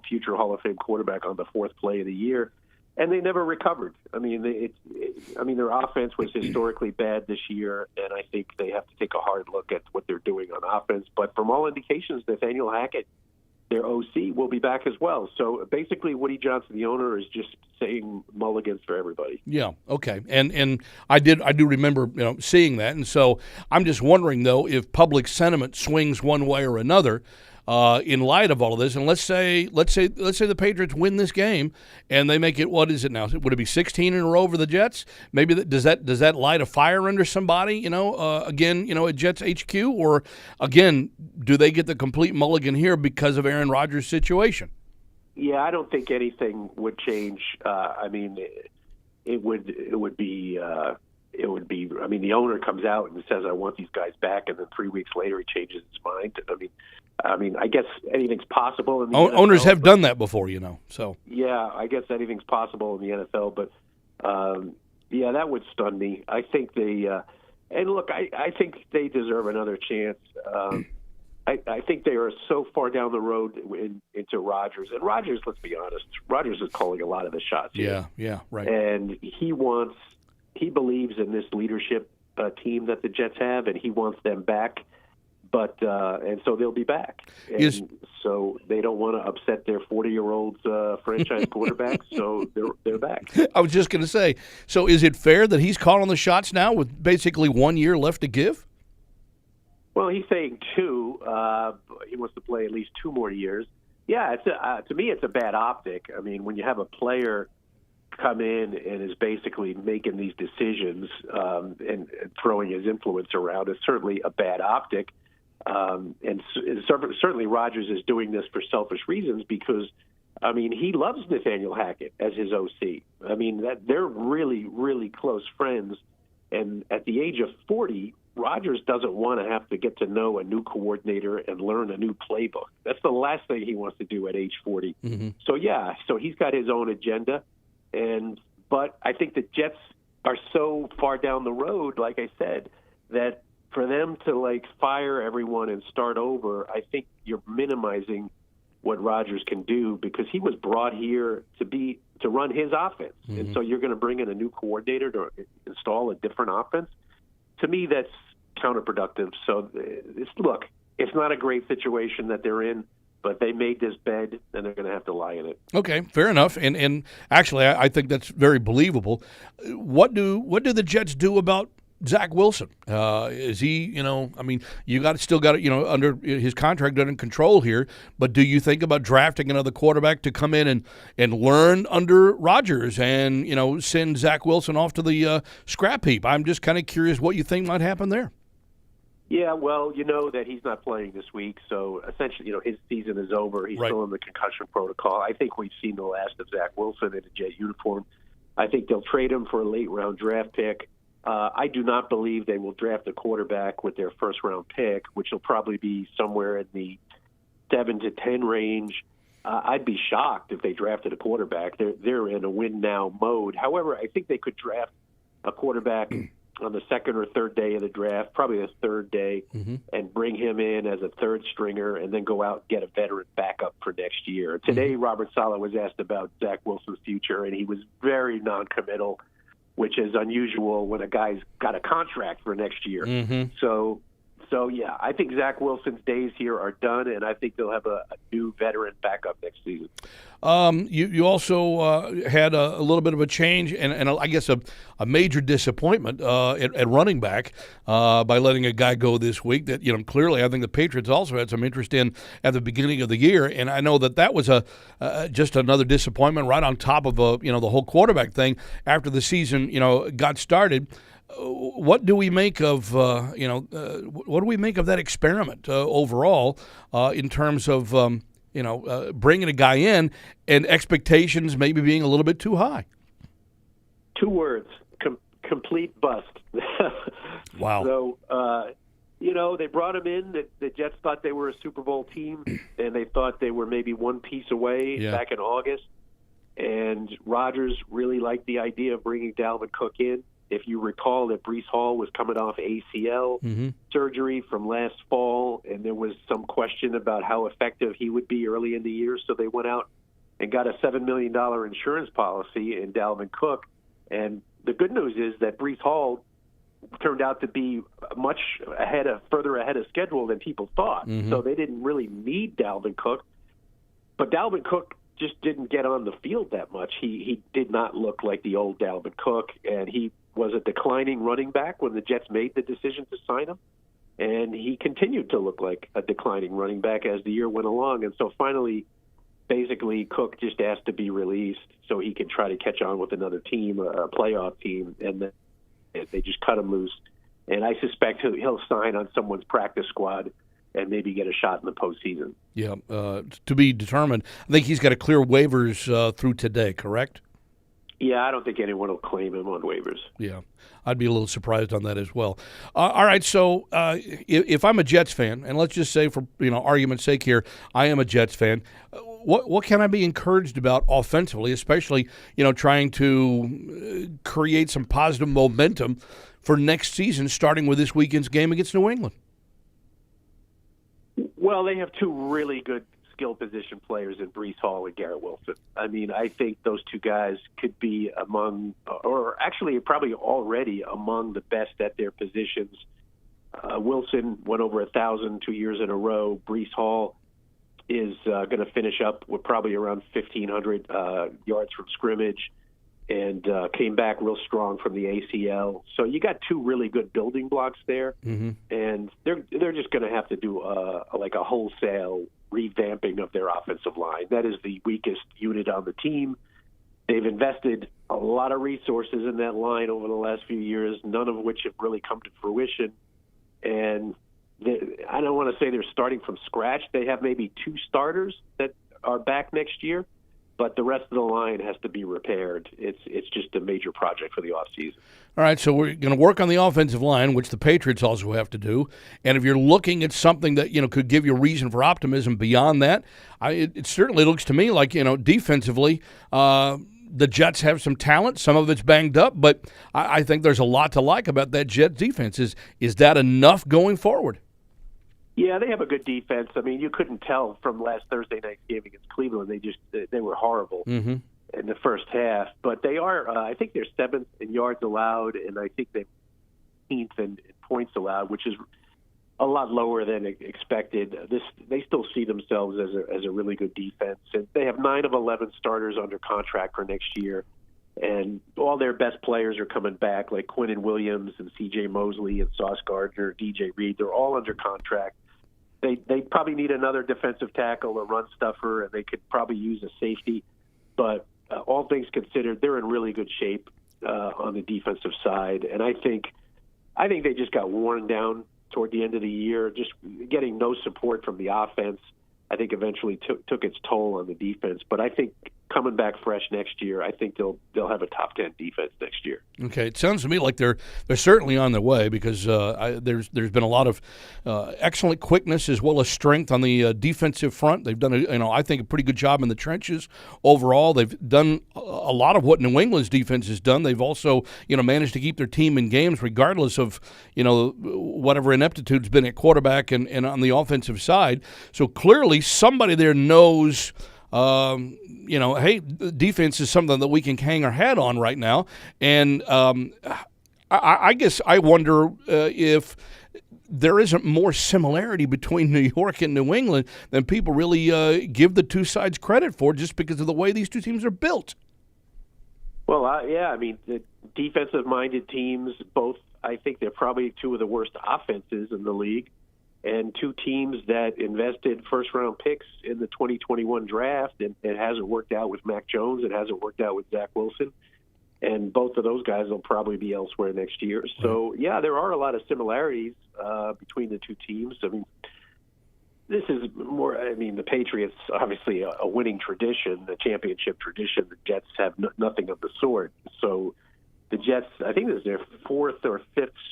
future Hall of Fame quarterback on the fourth play of the year. And they never recovered. Their offense was historically bad this year, and I think they have to take a hard look at what they're doing on offense. But from all indications, Nathaniel Hackett, their OC, will be back as well. So basically, Woody Johnson, the owner, is just saying mulligans for everybody. Yeah, okay. And I do remember seeing that. And so I'm just wondering, though, if public sentiment swings one way or another in light of all of this. And let's say the Patriots win this game and they make it, what is it now? Would it be 16 in a row over the Jets? Maybe does that light a fire under somebody, again, at Jets HQ? Or, again, do they get the complete mulligan here because of Aaron Rodgers' situation? Yeah, I don't think anything would change. It would be. The owner comes out and says, "I want these guys back," and then 3 weeks later he changes his mind. I guess anything's possible. In the NFL, owners have done that before, So yeah, I guess anything's possible in the NFL. But that would stun me. I think I think they deserve another chance. I think they are so far down the road into Rodgers. And Rodgers, let's be honest, Rodgers is calling a lot of the shots here. Yeah, right. And he believes in this leadership team that the Jets have, and he wants them back. But and so they'll be back. And so they don't want to upset their 40-year-old franchise quarterback, so they're back. I was just going to say, so is it fair that he's calling the shots now with basically 1 year left to give? Well, he's saying 2. He wants to play at least 2 more years. Yeah, to me, it's a bad optic. When you have a player come in and is basically making these decisions and throwing his influence around, it's certainly a bad optic. And certainly Rodgers is doing this for selfish reasons because, he loves Nathaniel Hackett as his OC. That they're really, really close friends. And at the age of 40, Rodgers doesn't want to have to get to know a new coordinator and learn a new playbook. That's the last thing he wants to do at age 40. So he's got his own agenda. But I think the Jets are so far down the road, like I said, that for them to fire everyone and start over, I think you're minimizing what Rodgers can do because he was brought here to run his offense. And so you're going to bring in a new coordinator to install a different offense. To me, that's counterproductive. So it's not a great situation that they're in, but they made this bed, and they're going to have to lie in it. Okay, fair enough. And actually, I think that's very believable. What do the Jets do about Zach Wilson? Is he, you still got it, under his contract under control here, but do you think about drafting another quarterback to come in and learn under Rodgers and, send Zach Wilson off to the scrap heap? I'm just kind of curious what you think might happen there. Yeah, well, you know that he's not playing this week, so essentially, his season is over. He's Right. still in the concussion protocol. I think we've seen the last of Zach Wilson in a Jet uniform. I think they'll trade him for a late-round draft pick. I do not believe they will draft a quarterback with their first-round pick, which will probably be somewhere in the 7 to 10 range. I'd be shocked if they drafted a quarterback. They're in a win-now mode. However, I think they could draft a quarterback on the second or third day of the draft, probably the third day, and bring him in as a third stringer and then go out and get a veteran backup for next year. Today, Robert Saleh was asked about Zach Wilson's future, and he was very noncommittal, which is unusual when a guy's got a contract for next year. So, yeah, I think Zach Wilson's days here are done, and I think they'll have a new veteran backup next season. You also had a little bit of a change and I guess a major disappointment at running back by letting a guy go this week that, clearly I think the Patriots also had some interest in at the beginning of the year. And I know that was just another disappointment right on top of, the whole quarterback thing after the season, got started. What do we make of what do we make of that experiment overall in terms of bringing a guy in and expectations maybe being a little bit too high? 2 words: complete bust. Wow. So they brought him in. The Jets thought they were a Super Bowl team, and they thought they were maybe one piece away back in August. And Rodgers really liked the idea of bringing Dalvin Cook in. If you recall that Breece Hall was coming off ACL surgery from last fall, and there was some question about how effective he would be early in the year, so they went out and got a $7 million insurance policy in Dalvin Cook. And the good news is that Breece Hall turned out to be further ahead of schedule than people thought. So they didn't really need Dalvin Cook. But Dalvin Cook just didn't get on the field that much. He did not look like the old Dalvin Cook, and he was a declining running back when the Jets made the decision to sign him. And he continued to look like a declining running back as the year went along. And so finally, basically, Cook just asked to be released so he can try to catch on with another team, a playoff team, and then they just cut him loose. And I suspect he'll sign on someone's practice squad and maybe get a shot in the postseason. Yeah, to be determined. I think he's got to clear waivers through today, correct? Yeah, I don't think anyone will claim him on waivers. Yeah, I'd be a little surprised on that as well. All right, so if I'm a Jets fan, and let's just say for argument's sake here, I am a Jets fan, what can I be encouraged about offensively, especially trying to create some positive momentum for next season, starting with this weekend's game against New England? Well, they have 2 really good skill position players in Breece Hall and Garrett Wilson. I mean, I think those 2 guys could be among, or actually probably already among the best at their positions. Wilson went over 1,000 2 years in a row. Breece Hall is going to finish up with probably around 1,500 yards from scrimmage, and came back real strong from the ACL. So you got 2 really good building blocks there, and they're just going to have to do like a wholesale revamping of their offensive line. That is the weakest unit on the team. They've invested a lot of resources in that line over the last few years, none of which have really come to fruition. And I don't want to say they're starting from scratch. They have maybe 2 starters that are back next year, but the rest of the line has to be repaired. It's just a major project for the offseason. All right, so we're going to work on the offensive line, which the Patriots also have to do. And if you're looking at something that could give you reason for optimism beyond that, it certainly looks to me like defensively, the Jets have some talent. Some of it's banged up, but I think there's a lot to like about that Jets defense. Is that enough going forward? Yeah, they have a good defense. I mean, you couldn't tell from last Thursday night's game against Cleveland. They were horrible in the first half. But they are, I think they're 7th in yards allowed, and I think they're 18th in points allowed, which is a lot lower than expected. They still see themselves as a really good defense. And they have 9 of 11 starters under contract for next year. And all their best players are coming back, like Quinnen Williams and C.J. Mosley and Sauce Gardner, D.J. Reed. They're all under contract. They probably need another defensive tackle, a run stuffer, and they could probably use a safety. But all things considered, they're in really good shape on the defensive side. And I think they just got worn down toward the end of the year, just getting no support from the offense, I think eventually took its toll on the defense. But I think coming back fresh next year, I think they'll have a top 10 defense next year. Okay, it sounds to me like they're certainly on their way because there's been a lot of excellent quickness as well as strength on the defensive front. They've done I think a pretty good job in the trenches overall. They've done a lot of what New England's defense has done. They've also managed to keep their team in games regardless of whatever ineptitude's been at quarterback and on the offensive side. So clearly somebody there knows. Hey, defense is something that we can hang our hat on right now. And I guess I wonder if there isn't more similarity between New York and New England than people really give the two sides credit for just because of the way these two teams are built. Well, the defensive-minded teams, both, I think they're probably two of the worst offenses in the league. And two teams that invested first-round picks in the 2021 draft, and it hasn't worked out with Mac Jones. It hasn't worked out with Zach Wilson. And both of those guys will probably be elsewhere next year. So, yeah, there are a lot of similarities between the two teams. I mean, this is more – the Patriots, obviously a winning tradition, a championship tradition. The Jets have nothing of the sort. So the Jets, I think this is their fourth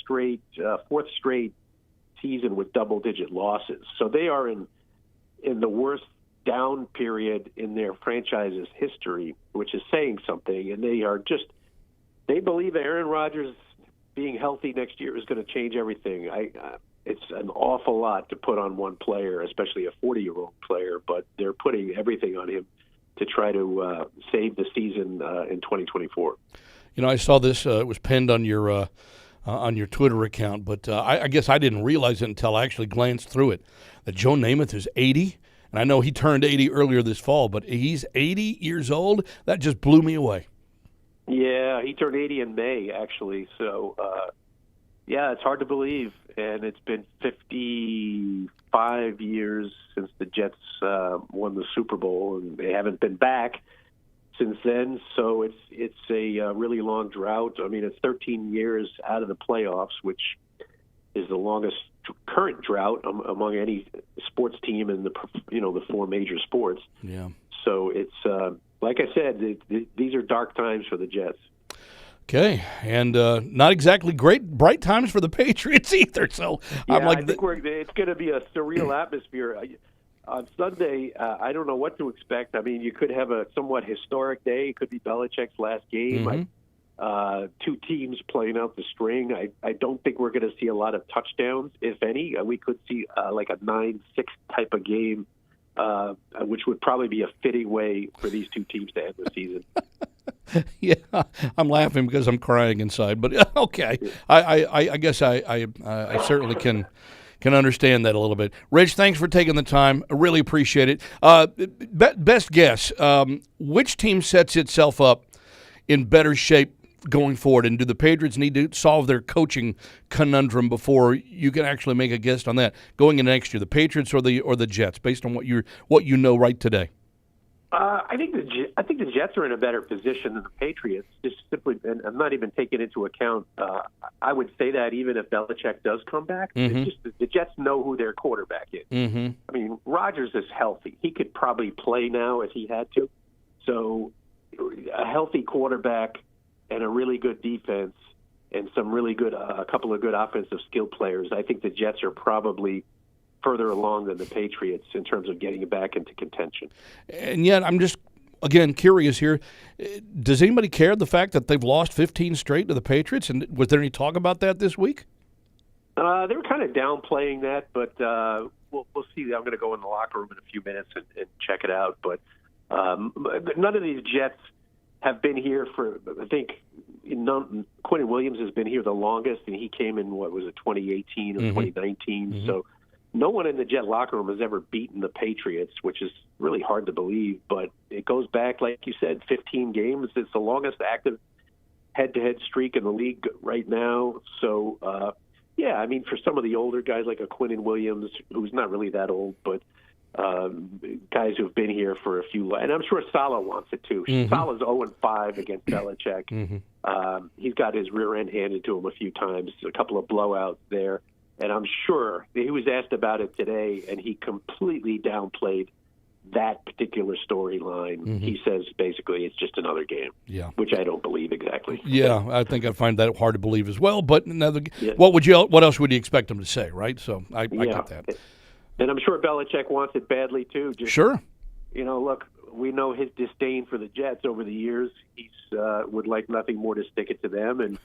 straight season with double-digit losses. So they are in the worst down period in their franchise's history, which is saying something. And they believe Aaron Rodgers being healthy next year is going to change everything. It's an awful lot to put on one player, especially a 40-year-old player, but they're putting everything on him to try to save the season in 2024. I saw this. It was pinned on your Twitter account, but I guess I didn't realize it until I actually glanced through it, that Joe Namath is 80, and I know he turned 80 earlier this fall, but he's 80 years old. That just blew me away. Yeah, he turned 80 in May, actually, so it's hard to believe, and it's been 55 years since the Jets won the Super Bowl, and they haven't been back since then, so it's a really long drought. I mean, it's 13 years out of the playoffs, which is the longest current drought among any sports team in the four major sports. Yeah. So it's like I said, these are dark times for the Jets. Okay, and not exactly bright times for the Patriots either. So yeah, I think it's going to be a surreal atmosphere. On Sunday, I don't know what to expect. I mean, you could have a somewhat historic day. It could be Belichick's last game. Mm-hmm. Two teams playing out the string. I don't think we're going to see a lot of touchdowns, if any. We could see like a 9-6 type of game, which would probably be a fitting way for these two teams to end the season. Yeah, I'm laughing because I'm crying inside. But okay, I guess I certainly can understand that a little bit. Rich, thanks for taking the time. I really appreciate it. Best guess, which team sets itself up in better shape going forward? And do the Patriots need to solve their coaching conundrum before you can actually make a guess on that going into next year? The Patriots or the Jets, based on what you know right today? I think the Jets are in a better position than the Patriots. Just simply, and I'm not even taking into account. I would say that even if Belichick does come back, Mm-hmm. it's just the Jets know who their quarterback is. Mm-hmm. I mean, Rodgers is healthy. He could probably play now if he had to. So, a healthy quarterback and a really good defense and some really good, a couple of good offensive skill players. I think the Jets are probably further along than the Patriots in terms of getting back into contention. And yet, I'm just, again, curious here. Does anybody care the fact that they've lost 15 straight to the Patriots? And was there any talk about that this week? They were kind of downplaying that, but we'll see. I'm going to go in the locker room in a few minutes and check it out. But none of these Jets have been here for, I think, Quentin Williams has been here the longest, and he came in, 2018 or 2019. Mm-hmm. So no one in the Jet locker room has ever beaten the Patriots, which is really hard to believe. But it goes back, like you said, 15 games. It's the longest active head-to-head streak in the league right now. So, yeah, I mean, for some of the older guys like a Quentin Williams, who's not really that old, but guys who've been here for a few, and I'm sure Saleh wants it too. Mm-hmm. Saleh's 0-5 against Belichick. Mm-hmm. He's got his rear end handed to him a few times, a couple of blowouts there. And I'm sure he was asked about it today, and he completely downplayed that particular storyline. Mm-hmm. He says basically it's just another game, which I don't believe exactly. Yeah, I think I find that hard to believe as well. But what else would you expect him to say, right? So I get that. And I'm sure Belichick wants it badly too. Sure. Look, we know his disdain for the Jets over the years. He's would like nothing more to stick it to them, and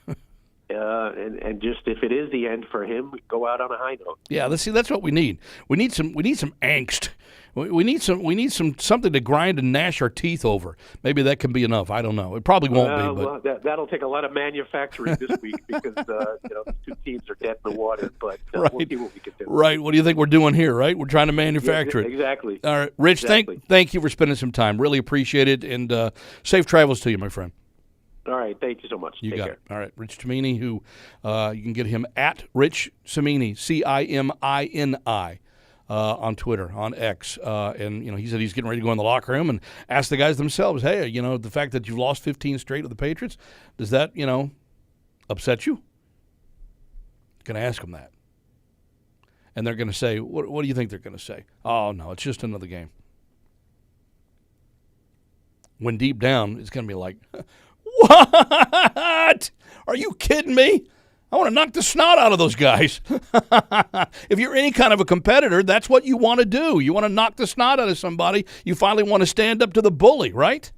just if it is the end for him, go out on a high note. Yeah, that's what we need. We need some angst. We need something to grind and gnash our teeth over. Maybe that can be enough. I don't know. It probably won't be. But that'll take a lot of manufacturing this week because the two teams are dead in the water. But right. We'll see what we can do. Right. What do you think we're doing here? Right. We're trying to manufacture it. Exactly. All right, Rich. Exactly. Thank you for spending some time. Really appreciate it, and safe travels to you, my friend. All right. Thank you so much. You Take got care. it. All right. Rich Cimini, who you can get him at Rich Cimini, Cimini, on Twitter, on X. And, he said he's getting ready to go in the locker room and ask the guys themselves, hey, the fact that you've lost 15 straight with the Patriots, does that, upset you? Going to ask them that. And they're going to say, what do you think they're going to say? Oh, no, it's just another game. When deep down, it's going to be like, what? Are you kidding me? I want to knock the snot out of those guys. If you're any kind of a competitor, that's what you want to do. You want to knock the snot out of somebody. You finally want to stand up to the bully, right?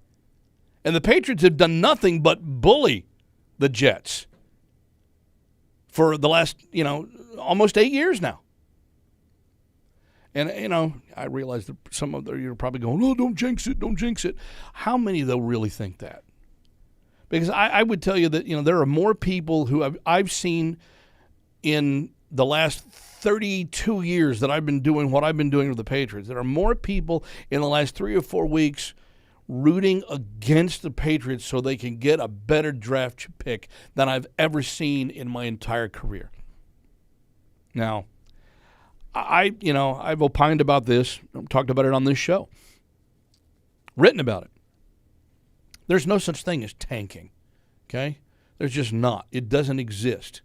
And the Patriots have done nothing but bully the Jets for the last, almost 8 years now. And, I realize that some of you're probably going, oh, don't jinx it, don't jinx it. How many, though, really think that? Because I would tell you that, there are more people who I've seen in the last 32 years that I've been doing what I've been doing with the Patriots. There are more people in the last 3 or 4 weeks rooting against the Patriots so they can get a better draft pick than I've ever seen in my entire career. Now, I've opined about this, talked about it on this show, written about it. There's no such thing as tanking, okay? There's just not. It doesn't exist.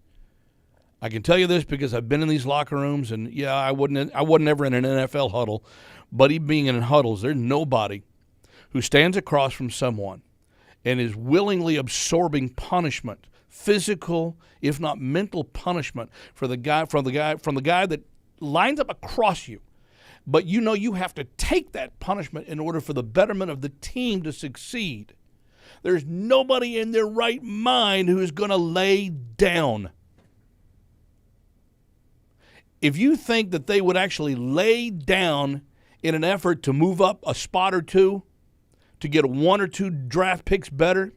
I can tell you this because I've been in these locker rooms, and I wasn't ever in an NFL huddle, but even being in huddles, there's nobody who stands across from someone and is willingly absorbing punishment, physical, if not mental punishment, from the guy that lines up across you. But you have to take that punishment in order for the betterment of the team to succeed. There's nobody in their right mind who is going to lay down. If you think that they would actually lay down in an effort to move up a spot or two, to get 1 or 2 draft picks better,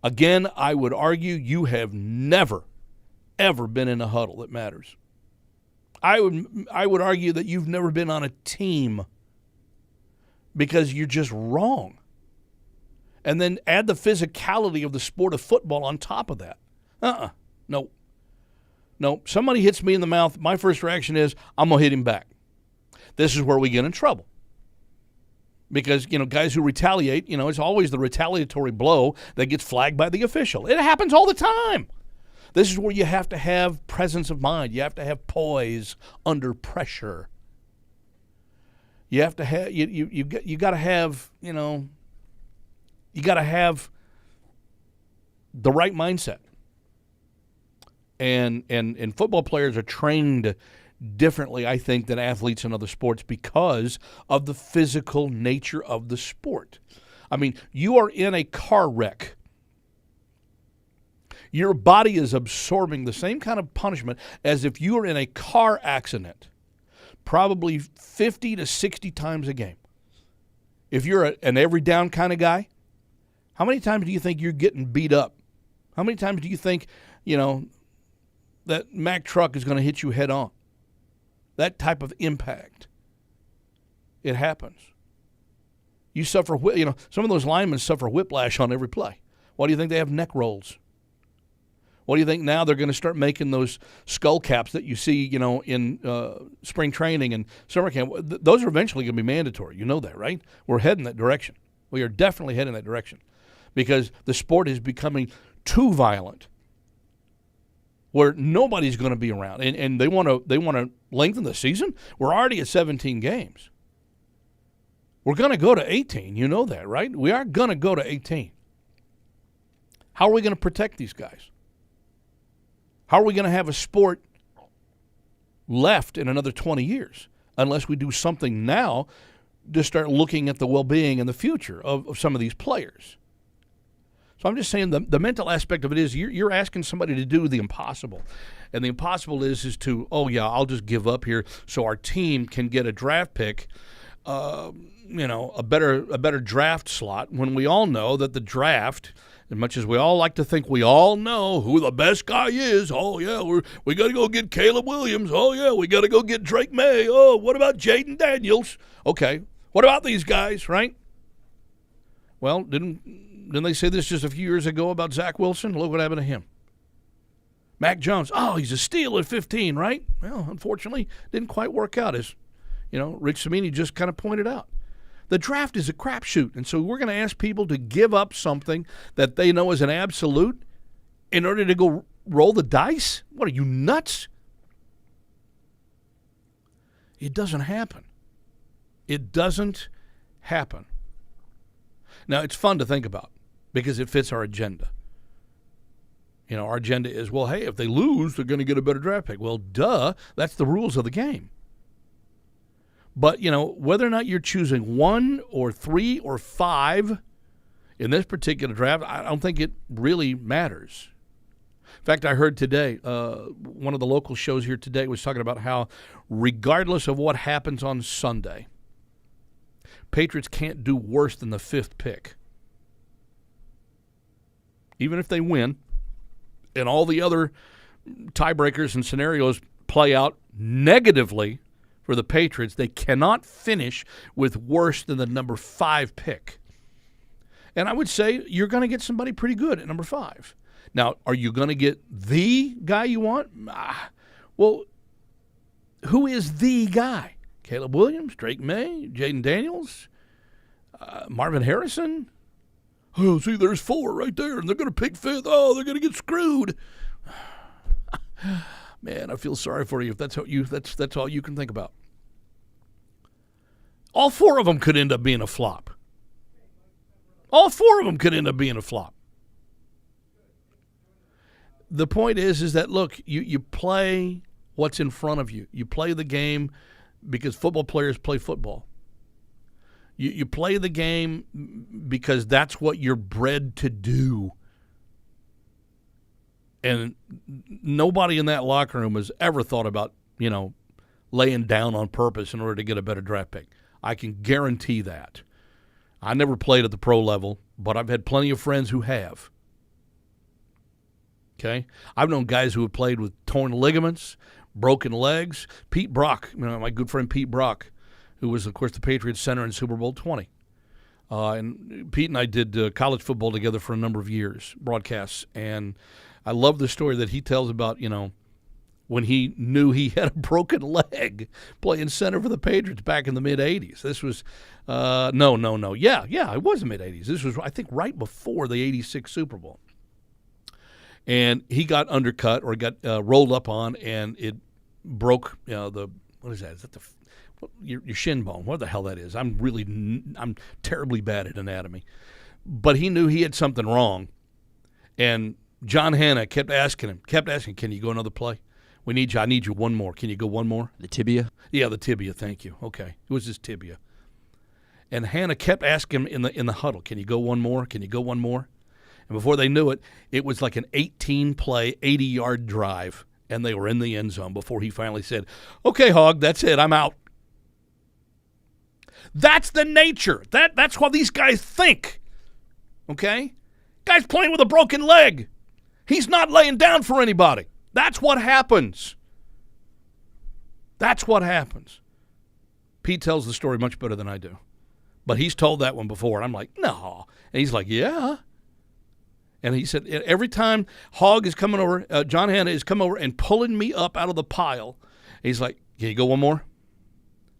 again, I would argue you have never, ever been in a huddle that matters. I would argue that you've never been on a team because you're just wrong. And then add the physicality of the sport of football on top of that. No. Somebody hits me in the mouth, my first reaction is, I'm going to hit him back. This is where we get in trouble. Because, guys who retaliate, it's always the retaliatory blow that gets flagged by the official. It happens all the time. This is where you have to have presence of mind. You have to have poise under pressure. You have to have, you got to have, you got to have the right mindset. And football players are trained differently, I think, than athletes in other sports because of the physical nature of the sport. I mean, you are in a car wreck. Your body is absorbing the same kind of punishment as if you were in a car accident, probably 50 to 60 times a game. If you're an every down kind of guy, how many times do you think you're getting beat up? How many times do you think, that Mack truck is going to hit you head on? That type of impact. It happens. You suffer, some of those linemen suffer whiplash on every play. Why do you think they have neck rolls? What do you think now they're going to start making those skull caps that you see, in spring training and summer camp? Those are eventually going to be mandatory. You know that, right? We're heading that direction. We are definitely heading that direction because the sport is becoming too violent. where nobody's going to be around, and they want to lengthen the season. We're already at 17 games. We're going to go to 18. You know that, right? We are going to go to 18. How are we going to protect these guys? How are we going to have a sport left in another 20 years unless we do something now to start looking at the well-being and the future of some of these players? So I'm just saying the mental aspect of it is you're asking somebody to do the impossible. And the impossible is to, oh, yeah, I'll just give up here so our team can get a draft pick, a better draft slot, when we all know that the draft, as much as we all like to think we all know who the best guy is, oh, yeah, we got to go get Caleb Williams. Oh, yeah, we got to go get Drake May. Oh, what about Jaden Daniels? Okay, what about these guys, right? Well, didn't they say this just a few years ago about Zach Wilson? Look what happened to him. Mac Jones, oh, he's a steal at 15, right? Well, unfortunately, didn't quite work out, as Rich Cimini just kind of pointed out. The draft is a crapshoot, and so we're going to ask people to give up something that they know is an absolute in order to go roll the dice? What are you, nuts? It doesn't happen. It doesn't happen. Now, it's fun to think about because it fits our agenda. Our agenda is, well, hey, if they lose, they're going to get a better draft pick. Well, duh, that's the rules of the game. But, whether or not you're choosing 1 or 3 or 5 in this particular draft, I don't think it really matters. In fact, I heard today, one of the local shows here today was talking about how regardless of what happens on Sunday, Patriots can't do worse than the 5th pick. Even if they win and all the other tiebreakers and scenarios play out negatively for the Patriots, they cannot finish with worse than the number 5 pick. And I would say you're going to get somebody pretty good at number 5. Now, are you going to get the guy you want? Well, who is the guy? Caleb Williams, Drake May, Jaden Daniels, Marvin Harrison? Oh, see, there's 4 right there, and they're going to pick 5th. Oh, they're going to get screwed. Man, I feel sorry for you if that's all you can think about. All 4 of them could end up being a flop. All 4 of them could end up being a flop. The point is that, look, you play what's in front of you. You play the game because football players play football. You play the game because that's what you're bred to do. And nobody in that locker room has ever thought about, laying down on purpose in order to get a better draft pick. I can guarantee that. I never played at the pro level, but I've had plenty of friends who have. Okay? I've known guys who have played with torn ligaments, broken legs. Pete Brock, my good friend Pete Brock, who was, of course, the Patriots center in Super Bowl 20. And Pete and I did college football together for a number of years, broadcasts. And I love the story that he tells about, when he knew he had a broken leg playing center for the Patriots back in the mid-'80s. This was, no. Yeah, it was the mid-'80s. This was, I think, right before the 86 Super Bowl. And he got undercut or got rolled up on, and it broke, what is that? Is that your shin bone? What the hell that is? I'm terribly bad at anatomy. But he knew he had something wrong. And John Hanna kept asking, can you go another play? I need you one more. Can you go one more? The tibia? Yeah, the tibia, thank you. Okay. It was his tibia. And Hanna kept asking him in the huddle, can you go one more? Can you go one more? And before they knew it, it was like an 18-play, 80-yard drive, and they were in the end zone before he finally said, okay, Hog, that's it. I'm out. That's the nature. That's what these guys think. Okay? Guy's playing with a broken leg. He's not laying down for anybody. That's what happens. That's what happens. Pete tells the story much better than I do. But he's told that one before, and I'm like, no. And he's like, yeah. And he said, every time Hog is coming over, John Hanna is coming over and pulling me up out of the pile, he's like, can you go one more?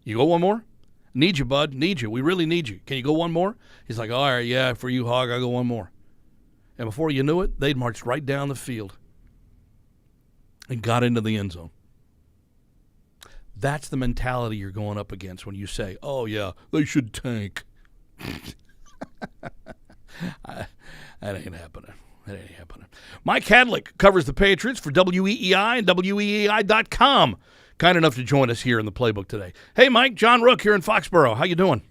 You go one more? Need you, bud. Need you. We really need you. Can you go one more? He's like, all right, yeah, for you, Hog, I'll go one more. And before you knew it, they'd marched right down the field. and got into the end zone. That's the mentality you're going up against when you say, oh, yeah, they should tank. That ain't happening. That ain't happening. Mike Kadlick covers the Patriots for WEEI and WEEI.com. Kind enough to join us here in the Playbook today. Hey, Mike, John Rook here in Foxborough. How you doing?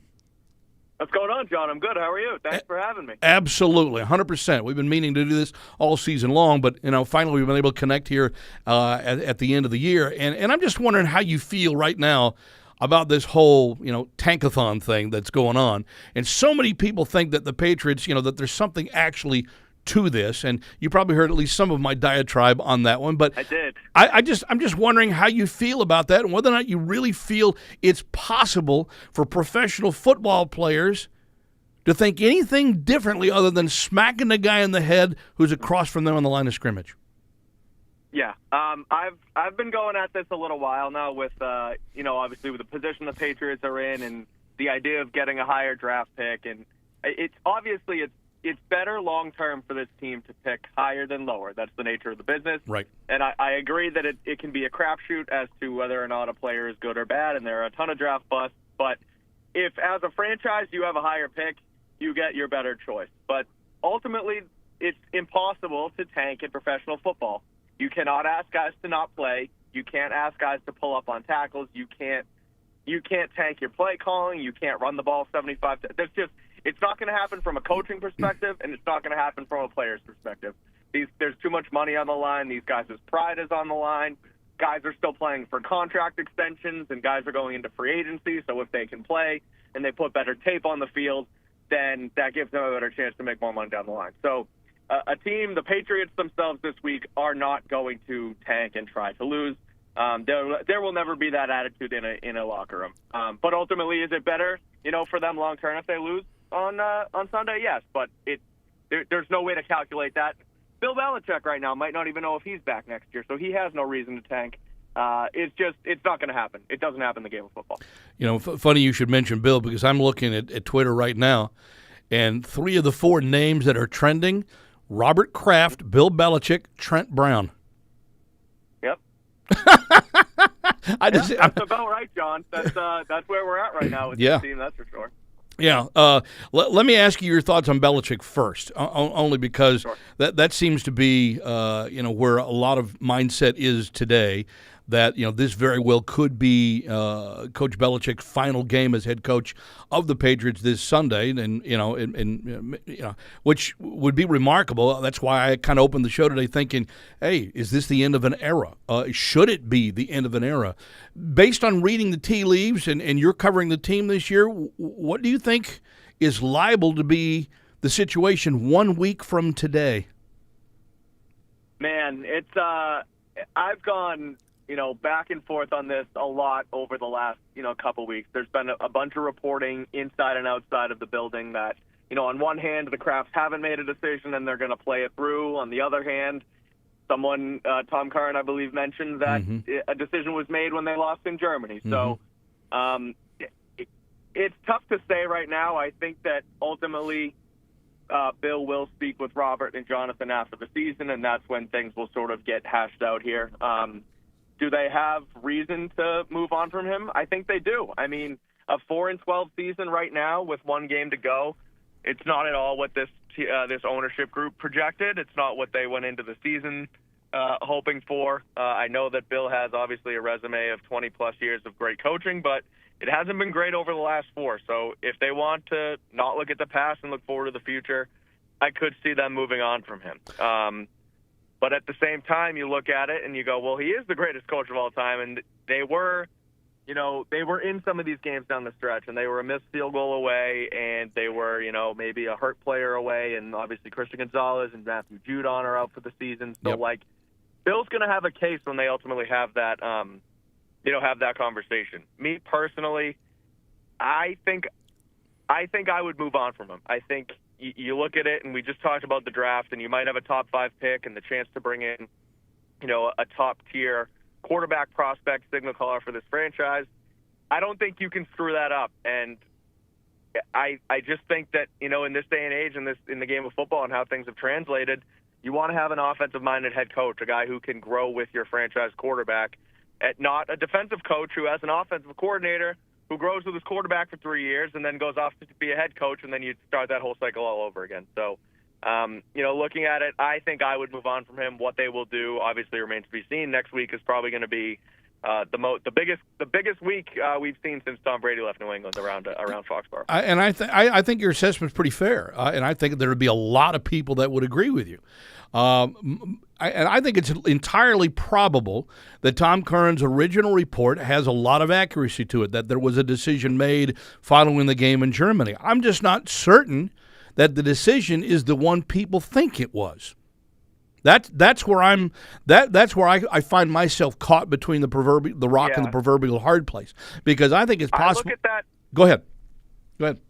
What's going on, John? I'm good. How are you? Thanks for having me. Absolutely, 100%. We've been meaning to do this all season long, but finally we've been able to connect here at the end of the year. And I'm just wondering how you feel right now about this whole tankathon thing that's going on. And so many people think that the Patriots, that there's something actually to this, and you probably heard at least some of my diatribe on that one. But I did. I'm just wondering how you feel about that, and whether or not you really feel it's possible for professional football players to think anything differently other than smacking the guy in the head who's across from them on the line of scrimmage. Yeah, I've been going at this a little while now with obviously with the position the Patriots are in and the idea of getting a higher draft pick, and it's obviously it's better long term for this team to pick higher than lower. That's the nature of the business. Right. And I agree that it can be a crapshoot as to whether or not a player is good or bad, and there are a ton of draft busts. But if as a franchise you have a higher pick, you get your better choice. But ultimately, it's impossible to tank in professional football. You cannot ask guys to not play. You can't ask guys to pull up on tackles. You can't tank your play calling. You can't run the ball 75. It's not going to happen from a coaching perspective, and it's not going to happen from a player's perspective. There's too much money on the line. These guys' pride is on the line. Guys are still playing for contract extensions, and guys are going into free agency. So if they can play and they put better tape on the field, then that gives them a better chance to make more money down the line. So a team, the Patriots themselves this week, are not going to tank and try to lose. There will never be that attitude in a locker room. But ultimately, is it better, for them long term if they lose on Sunday? Yes, but there's no way to calculate that. Bill Belichick right now might not even know if he's back next year, so he has no reason to tank. It's not going to happen. It doesn't happen in the game of football. Funny you should mention Bill, because I'm looking at Twitter right now, and 3 of the 4 names that are trending: Robert Kraft, Bill Belichick, Trent Brown. Yep. That's about right, John. That's where we're at right now with this team. That's for sure. Yeah. Let me ask you your thoughts on Belichick first, only because that seems to be where a lot of mindset is today. That this very well could be Coach Belichick's final game as head coach of the Patriots this Sunday, and which would be remarkable. That's why I kind of opened the show today thinking, hey, is this the end of an era? Should it be the end of an era? Based on reading the tea leaves, and you're covering the team this year, what do you think is liable to be the situation 1 week from today? Man, it's I've gone back and forth on this a lot over the last, couple weeks. There's been a bunch of reporting inside and outside of the building that, on one hand, the Crafts haven't made a decision and they're going to play it through. On the other hand, someone, Tom Curran, I believe, mentioned that a decision was made when they lost in Germany. So it's tough to say right now. I think that ultimately Bill will speak with Robert and Jonathan after the season, and that's when things will sort of get hashed out here. Do they have reason to move on from him? I think they do. I mean, a 4-12 season right now with 1 game to go, it's not at all what this ownership group projected. It's not what they went into the season hoping for. I know that Bill has obviously a resume of 20-plus years of great coaching, but it hasn't been great over the last 4. So if they want to not look at the past and look forward to the future, I could see them moving on from him. But at the same time, you look at it and you go, well, he is the greatest coach of all time. And they were in some of these games down the stretch, and they were a missed field goal away, and they were, maybe a hurt player away. And obviously Christian Gonzalez and Matthew Judon are out for the season. So, Bill's going to have a case when they ultimately have that, have that conversation. Me personally, I think I would move on from him. I think you look at it, and we just talked about the draft, and you might have a top 5 pick and the chance to bring in, a top-tier quarterback prospect, signal caller for this franchise. I don't think you can screw that up. And I just think that, in this day and age, in the game of football and how things have translated, You want to have an offensive-minded head coach, a guy who can grow with your franchise quarterback, and not a defensive coach who has an offensive coordinator who grows with his quarterback for 3 years and then goes off to be a head coach, and then you start that whole cycle all over again. So, looking at it, I think I would move on from him. What they will do obviously remains to be seen. Next week is probably going to be the biggest week we've seen since Tom Brady left New England around Foxborough. I think your assessment's pretty fair, and I think there would be a lot of people that would agree with you. And I think it's entirely probable that Tom Curran's original report has a lot of accuracy to it, that there was a decision made following the game in Germany. I'm just not certain that the decision is the one people think it was. That's where I find myself caught between the rock and the proverbial hard place, because I think it's possible. I look at that. Go ahead.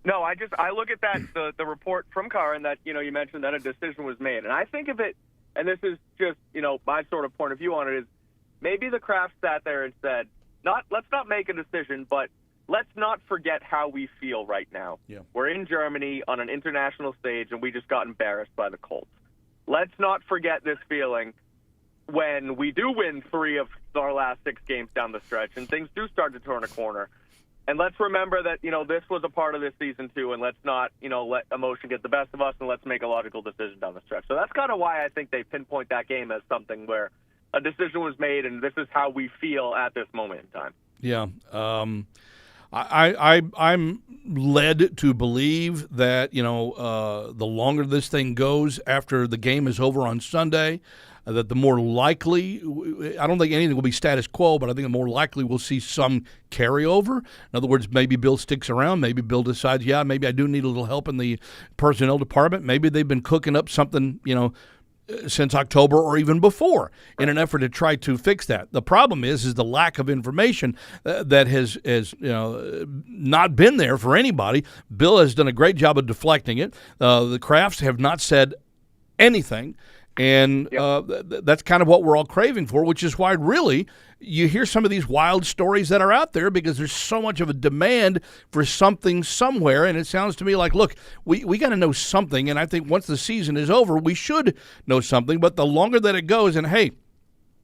No, I look at that the report from Curran that you mentioned that a decision was made, and I think of it, and this is just my sort of point of view on it is maybe the Kraft sat there and said, let's not make a decision, but let's not forget how we feel right now. Yeah. We're in Germany on an international stage, and we just got embarrassed by the Colts. Let's not forget this feeling when we do win 3 of our last 6 games down the stretch and things do start to turn a corner. And let's remember that, this was a part of this season too, and let's not, let emotion get the best of us, and let's make a logical decision down the stretch. So that's kind of why I think they pinpoint that game as something where a decision was made, and this is how we feel at this moment in time. Yeah. I'm led to believe that, the longer this thing goes after the game is over on Sunday, that the more likely, I don't think anything will be status quo, but I think the more likely we'll see some carryover. In other words, maybe Bill sticks around. Maybe Bill decides, maybe I do need a little help in the personnel department. Maybe they've been cooking up something, since October or even before in an effort to try to fix that. The problem is the lack of information that has not been there for anybody. Bill has done a great job of deflecting it. The Krafts have not said anything. And that's kind of what we're all craving for, which is why really you hear some of these wild stories that are out there, because there's so much of a demand for something somewhere. And it sounds to me like, look, we got to know something. And I think once the season is over, we should know something. But the longer that it goes, and hey,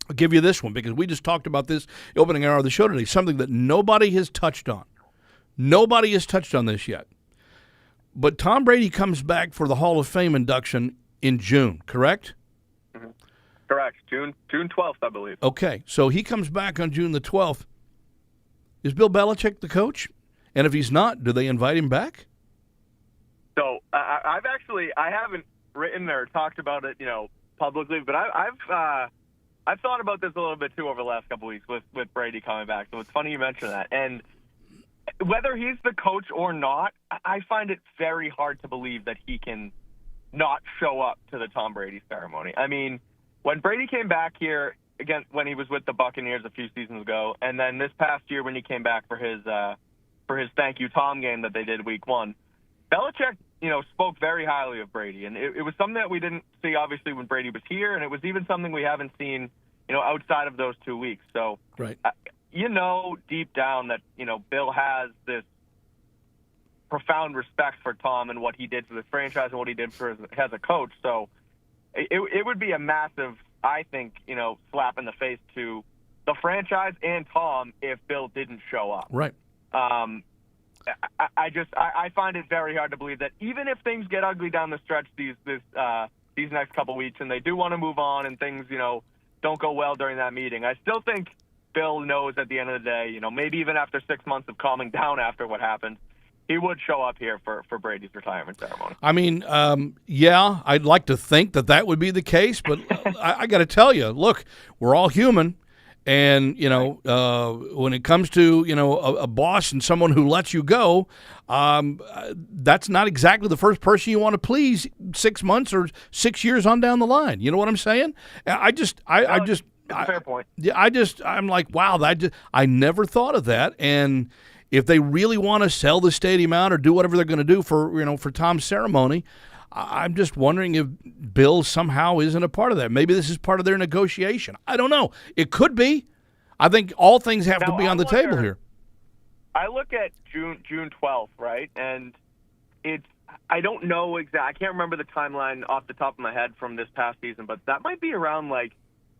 I'll give you this one, because we just talked about this opening hour of the show today, something that nobody has touched on. Nobody has touched on this yet. But Tom Brady comes back for the Hall of Fame induction in June, correct? Mm-hmm. Correct. June 12th, I believe. Okay, so he comes back on June the 12th. Is Bill Belichick the coach? And if he's not, do they invite him back? So I haven't written or talked about it, publicly, but I've thought about this a little bit too over the last couple of weeks with Brady coming back. So it's funny you mention that. And whether he's the coach or not, I find it very hard to believe that he can not show up to the Tom Brady ceremony. I mean, when Brady came back here again, when he was with the Buccaneers a few seasons ago, and then this past year when he came back for his Thank You Tom game that they did week 1, Belichick, spoke very highly of Brady, and it was something that we didn't see obviously when Brady was here, and it was even something we haven't seen, outside of those 2 weeks. So, right. Deep down that Bill has this profound respect for Tom and what he did for this franchise and what he did as a coach. So it would be a massive, I think, slap in the face to the franchise and Tom if Bill didn't show up. Right. I find it very hard to believe that even if things get ugly down the stretch these next couple weeks and they do want to move on and things, don't go well during that meeting, I still think Bill knows at the end of the day, maybe even after 6 months of calming down after what happened, he would show up here for Brady's retirement ceremony. I mean, I'd like to think that would be the case, but I got to tell you, look, we're all human. And, when it comes to, a boss and someone who lets you go, that's not exactly the first person you want to please 6 months or 6 years on down the line. You know what I'm saying? Fair point. Yeah, I'm like, wow, I never thought of that. And if they really want to sell the stadium out or do whatever they're going to do for Tom's ceremony, I'm just wondering if Bill somehow isn't a part of that. Maybe this is part of their negotiation. I don't know. It could be. I think all things have to be on the table here. I look at June 12th, right? And it's I don't know exactly. I can't remember the timeline off the top of my head from this past season, but that might be around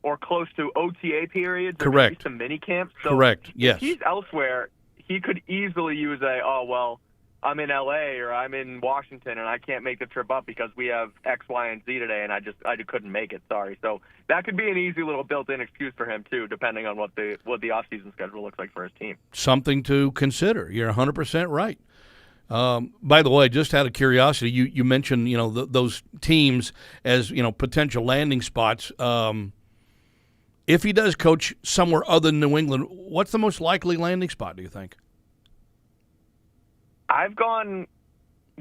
or close to OTA periods. Or Correct. maybe some mini camps. So Correct. Yes. If he's elsewhere, he could easily use I'm in LA or I'm in Washington and I can't make the trip up because we have X, Y, and Z today and I just couldn't make it. Sorry. So that could be an easy little built-in excuse for him too, depending on what the off-season schedule looks like for his team. Something to consider. You're 100% right. By the way, just out of curiosity, you mentioned those teams as potential landing spots. If he does coach somewhere other than New England, what's the most likely landing spot, do you think? I've gone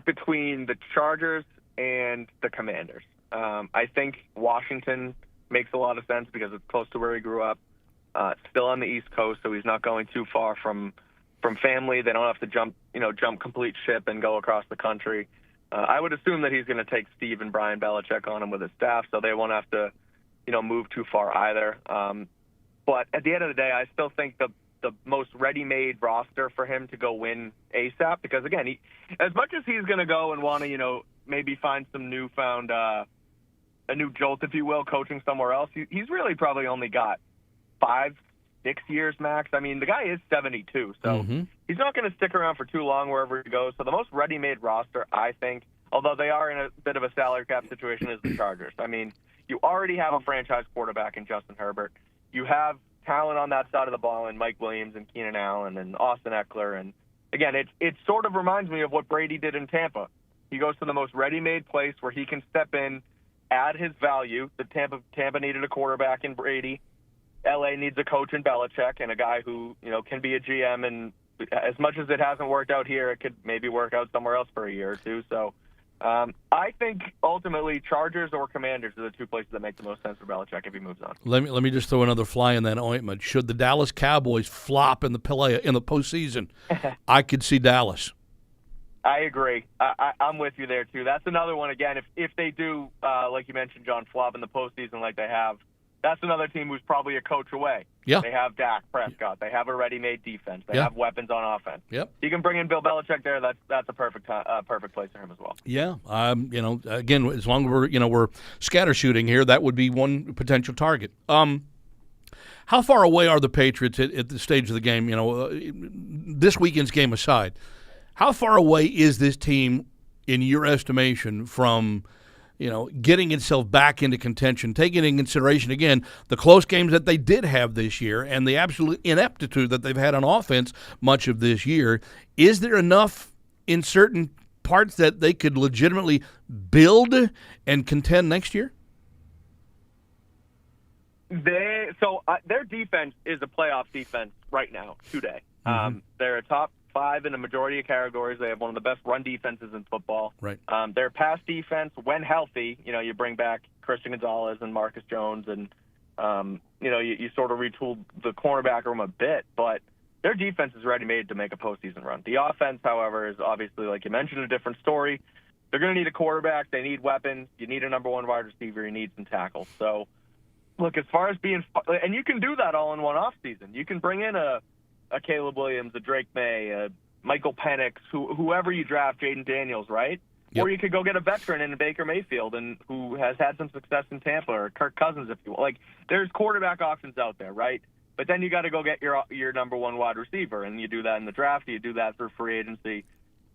between the Chargers and the Commanders. I think Washington makes a lot of sense because it's close to where he grew up. Still on the East Coast, so he's not going too far from family. They don't have to jump complete ship and go across the country. I would assume that he's going to take Steve and Brian Belichick on him with his staff, so they won't have to move too far either. But at the end of the day, I still think the most ready-made roster for him to go win ASAP, because again, as much as he's going to go and want to maybe find some newfound a new jolt, if you will, coaching somewhere else, he's really probably only got 5-6 years max. I mean, the guy is 72, so he's not going to stick around for too long wherever he goes. So the most ready-made roster, I think, although they are in a bit of a salary cap situation, is the Chargers. I mean, you already have a franchise quarterback in Justin Herbert. You have talent on that side of the ball in Mike Williams and Keenan Allen and Austin Eckler. And again, it sort of reminds me of what Brady did in Tampa. He goes to the most ready-made place where he can step in, add his value. The Tampa needed a quarterback in Brady. LA needs a coach in Belichick and a guy who, can be a GM. And as much as it hasn't worked out here, it could maybe work out somewhere else for a year or two. So I think ultimately Chargers or Commanders are the two places that make the most sense for Belichick if he moves on. Let me just throw another fly in that ointment. Should the Dallas Cowboys flop in the postseason, I could see Dallas. I agree. I'm with you there too. That's another one. Again, if they do, like you mentioned, John, flop in the postseason like they have, that's another team who's probably a coach away. Yeah. They have Dak Prescott. They have a ready-made defense. They Yeah. have weapons on offense. Yep. You can bring in Bill Belichick there. That's a perfect place for him as well. Yeah. Again, as long as we're scatter shooting here, that would be one potential target. How far away are the Patriots at the stage of the game? This weekend's game aside, how far away is this team, in your estimation, from getting itself back into contention, taking into consideration, again, the close games that they did have this year and the absolute ineptitude that they've had on offense much of this year? Is there enough in certain parts that they could legitimately build and contend next year? Their defense is a playoff defense right now, today. They're a top 5 in a majority of categories. They have one of the best run defenses in football. Right. Their pass defense, when healthy, you bring back Christian Gonzalez and Marcus Jones, and you sort of retool the cornerback room a bit, but their defense is ready-made to make a postseason run. The offense, however, is obviously, like you mentioned, a different story. They're going to need a quarterback. They need weapons. You need a number 1 wide receiver. You need some tackles. So, look, as far as and you can do that all in one offseason. You can bring in a Caleb Williams, a Drake May, a Michael Penix, whoever you draft, Jaden Daniels, right? Yep. Or you could go get a veteran in Baker Mayfield and who has had some success in Tampa, or Kirk Cousins, if you want. Like, there's quarterback options out there, right? But then you got to go get your number 1 wide receiver, and you do that in the draft. You do that through free agency.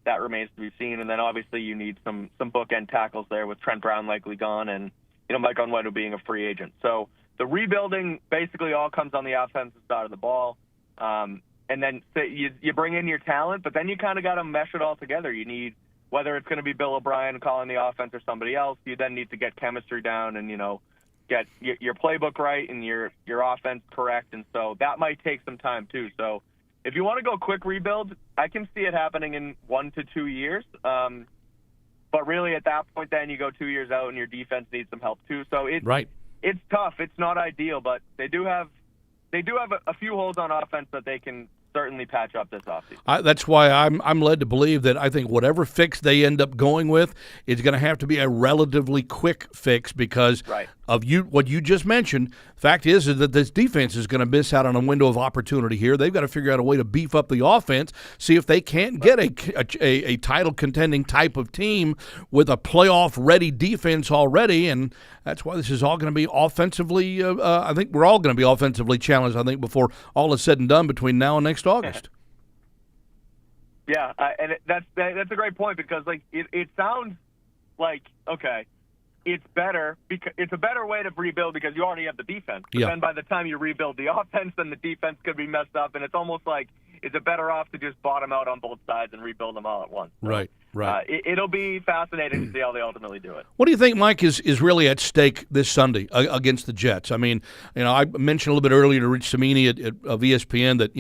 That remains to be seen. And then obviously you need some bookend tackles there with Trent Brown likely gone and Mike Onwedo being a free agent. So the rebuilding basically all comes on the offensive side of the ball. And then you bring in your talent, but then you kind of got to mesh it all together. You need, whether it's going to be Bill O'Brien calling the offense or somebody else, you then need to get chemistry down and, get your playbook right and your offense correct. And so that might take some time too. So if you want to go quick rebuild, I can see it happening in 1 to 2 years. But really at that point, then you go 2 years out and your defense needs some help too. So it's tough. It's not ideal, but they do have a few holes on offense that they can certainly patch up this offseason. That's why I'm led to believe that I think whatever fix they end up going with is going to have to be a relatively quick fix because of what you just mentioned. Fact is that this defense is going to miss out on a window of opportunity here. They've got to figure out a way to beef up the offense, see if they can't get a title contending type of team with a playoff ready defense already, and that's why this is all going to be offensively. I think we're all going to be offensively challenged. I think before all is said and done between now and next August. Yeah, and that's a great point because like it sounds like okay, it's better because it's a better way to rebuild because you already have the defense. But then by the time you rebuild the offense, then the defense could be messed up, and it's almost like is it better off to just bottom out on both sides and rebuild them all at once? So, right. It'll be fascinating to see how they ultimately do it. What do you think, Mike, is really at stake this Sunday against the Jets? I mean, I mentioned a little bit earlier to Rich Cimini of ESPN that,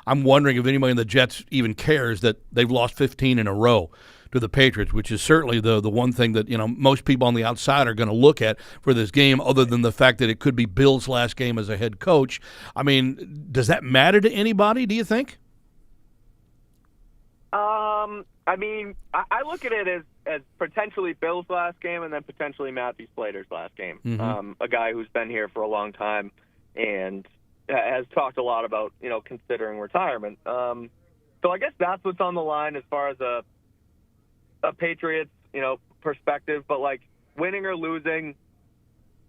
I'm wondering if anybody in the Jets even cares that they've lost 15 in a row to the Patriots, which is certainly the one thing that, most people on the outside are going to look at for this game other than the fact that it could be Bill's last game as a head coach. I mean, does that matter to anybody, do you think? I mean, I look at it as potentially Bill's last game and then potentially Matthew Slater's last game. Mm-hmm. A guy who's been here for a long time and has talked a lot about, considering retirement. So I guess that's what's on the line as far as a Patriots, perspective. But, like, winning or losing,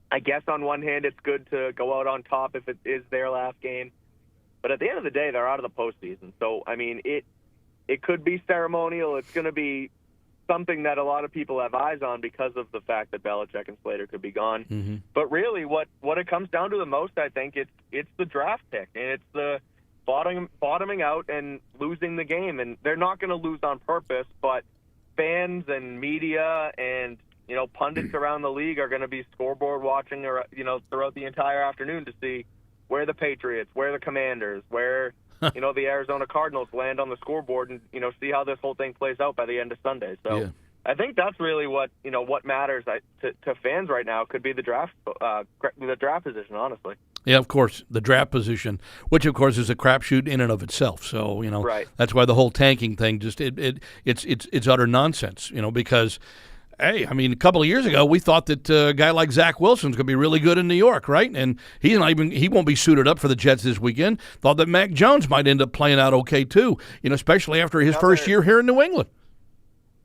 I guess on one hand it's good to go out on top if it is their last game. But at the end of the day, they're out of the postseason. So, I mean, it could be ceremonial. It's going to be something that a lot of people have eyes on because of the fact that Belichick and Slater could be gone. Mm-hmm. But really, what it comes down to the most, I think, it's the draft pick. And it's the bottoming out and losing the game. And they're not going to lose on purpose, but fans and media and, pundits around the league are going to be scoreboard watching, throughout the entire afternoon to see where the Patriots, where the Commanders, where the Arizona Cardinals land on the scoreboard and, see how this whole thing plays out by the end of Sunday. So I think that's really what matters to fans right now could be the draft position, honestly. Yeah, of course, the draft position, which, of course, is a crapshoot in and of itself. So, that's why the whole tanking thing just it's utter nonsense, because – hey, I mean, a couple of years ago, we thought that a guy like Zach Wilson's going to be really good in New York, right? And he won't be suited up for the Jets this weekend. Thought that Mac Jones might end up playing out okay too, especially after his first year here in New England.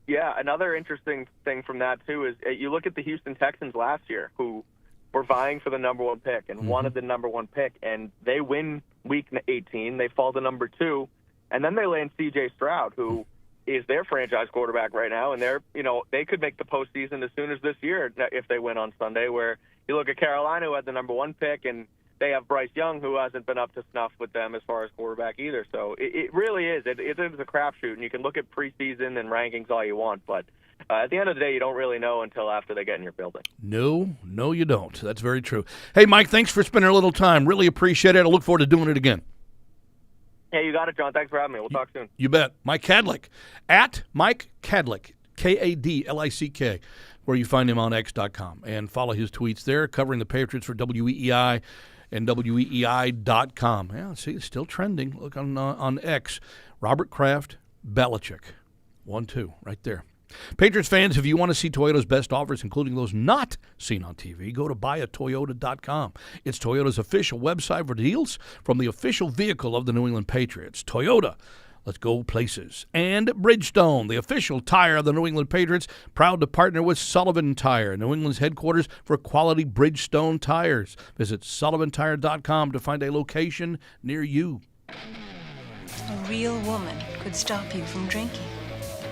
Yeah, another interesting thing from that too is you look at the Houston Texans last year, who were vying for the number one pick and wanted the number one pick, and they win week 18, they fall to number 2, and then they land C.J. Stroud, who is their franchise quarterback right now, and they could make the postseason as soon as this year if they win on Sunday. Where you look at Carolina, who had the number 1 pick, and they have Bryce Young, who hasn't been up to snuff with them as far as quarterback either. So it really is. It is a crapshoot, and you can look at preseason and rankings all you want, but at the end of the day, you don't really know until after they get in your building. No, you don't. That's very true. Hey, Mike, thanks for spending a little time. Really appreciate it. I look forward to doing it again. Hey, you got it, John. Thanks for having me. We'll talk soon. You bet. Mike Kadlick, at Mike Kadlick, Kadlick, where you find him on X.com. And follow his tweets there, covering the Patriots for WEEI and WEEI.com. Yeah, see, it's still trending. Look on X. Robert Kraft, Belichick. 1-2, right there. Patriots fans, if you want to see Toyota's best offers, including those not seen on TV, go to buyatoyota.com. It's Toyota's official website for deals from the official vehicle of the New England Patriots. Toyota, let's go places. And Bridgestone, the official tire of the New England Patriots, proud to partner with Sullivan Tire, New England's headquarters for quality Bridgestone tires. Visit sullivantire.com to find a location near you. A real woman could stop you from drinking.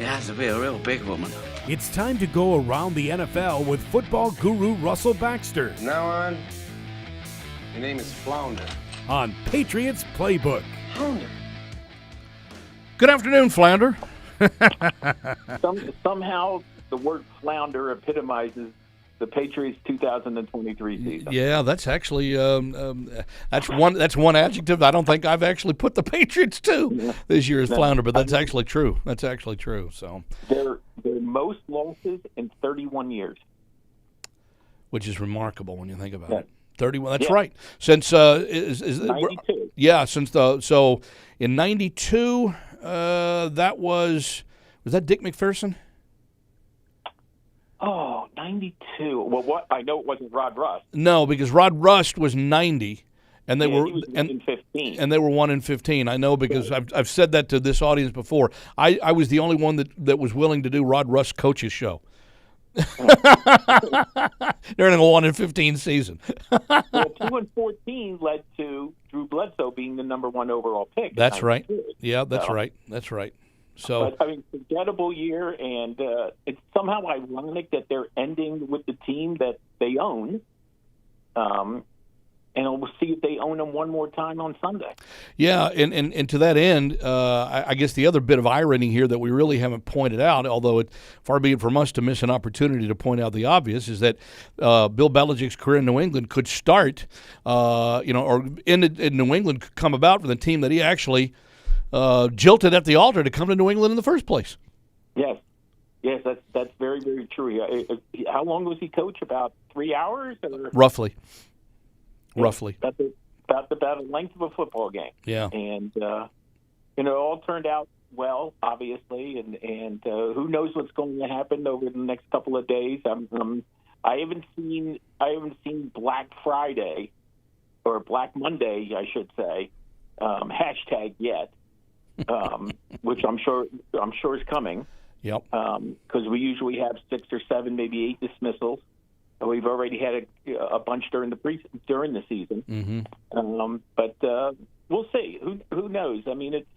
It has to be a real big woman. It's time to go around the NFL with football guru Russell Baxter From now on, your name is Flounder. on Patriots Playbook. Flounder. Good afternoon, Flounder. Somehow the word flounder epitomizes the Patriots' 2023 season. Yeah, that's actually that's one adjective I don't think I've actually put the Patriots to this year is flounder, but that's actually true. That's actually true. So their most losses in 31 years, which is remarkable when you think about it. 31. That's Yeah. right. Since 92. Yeah, so in 92, that was that Dick McPherson? Oh, 92. Well, what I know it wasn't Rod Rust. No, because Rod Rust was 90, and they were he was 1 in 15. and they were 1 in 15. I know because I've said that to this audience before. I was the only one that was willing to do Rod Rust coach's show. During a 1 in 15 season. Well, 2 in 14 led to Drew Bledsoe being the number 1 overall pick. That's right. Yeah, that's right. That's right. So, but, I mean, forgettable year, and it's somehow ironic that they're ending with the team that they own. And we'll see if they own them one more time on Sunday. Yeah, and to that end, I guess the other bit of irony here that we really haven't pointed out, although it far be it from us to miss an opportunity to point out the obvious, is that Bill Belichick's career in New England could start, or in New England could come about from the team that he actually jilted at the altar to come to New England in the first place. Yes, that's very, very true. How long was he coach? About 3 hours? Or? Roughly. About the length of a football game. Yeah. And, it all turned out well, obviously, and who knows what's going to happen over the next couple of days. I haven't seen Black Friday or Black Monday, I should say, hashtag yet, which I'm sure is coming. Yep. Because we usually have 6 or 7, maybe 8 dismissals. We've already had a bunch during the season. Mm-hmm. But we'll see. Who knows? I mean, it's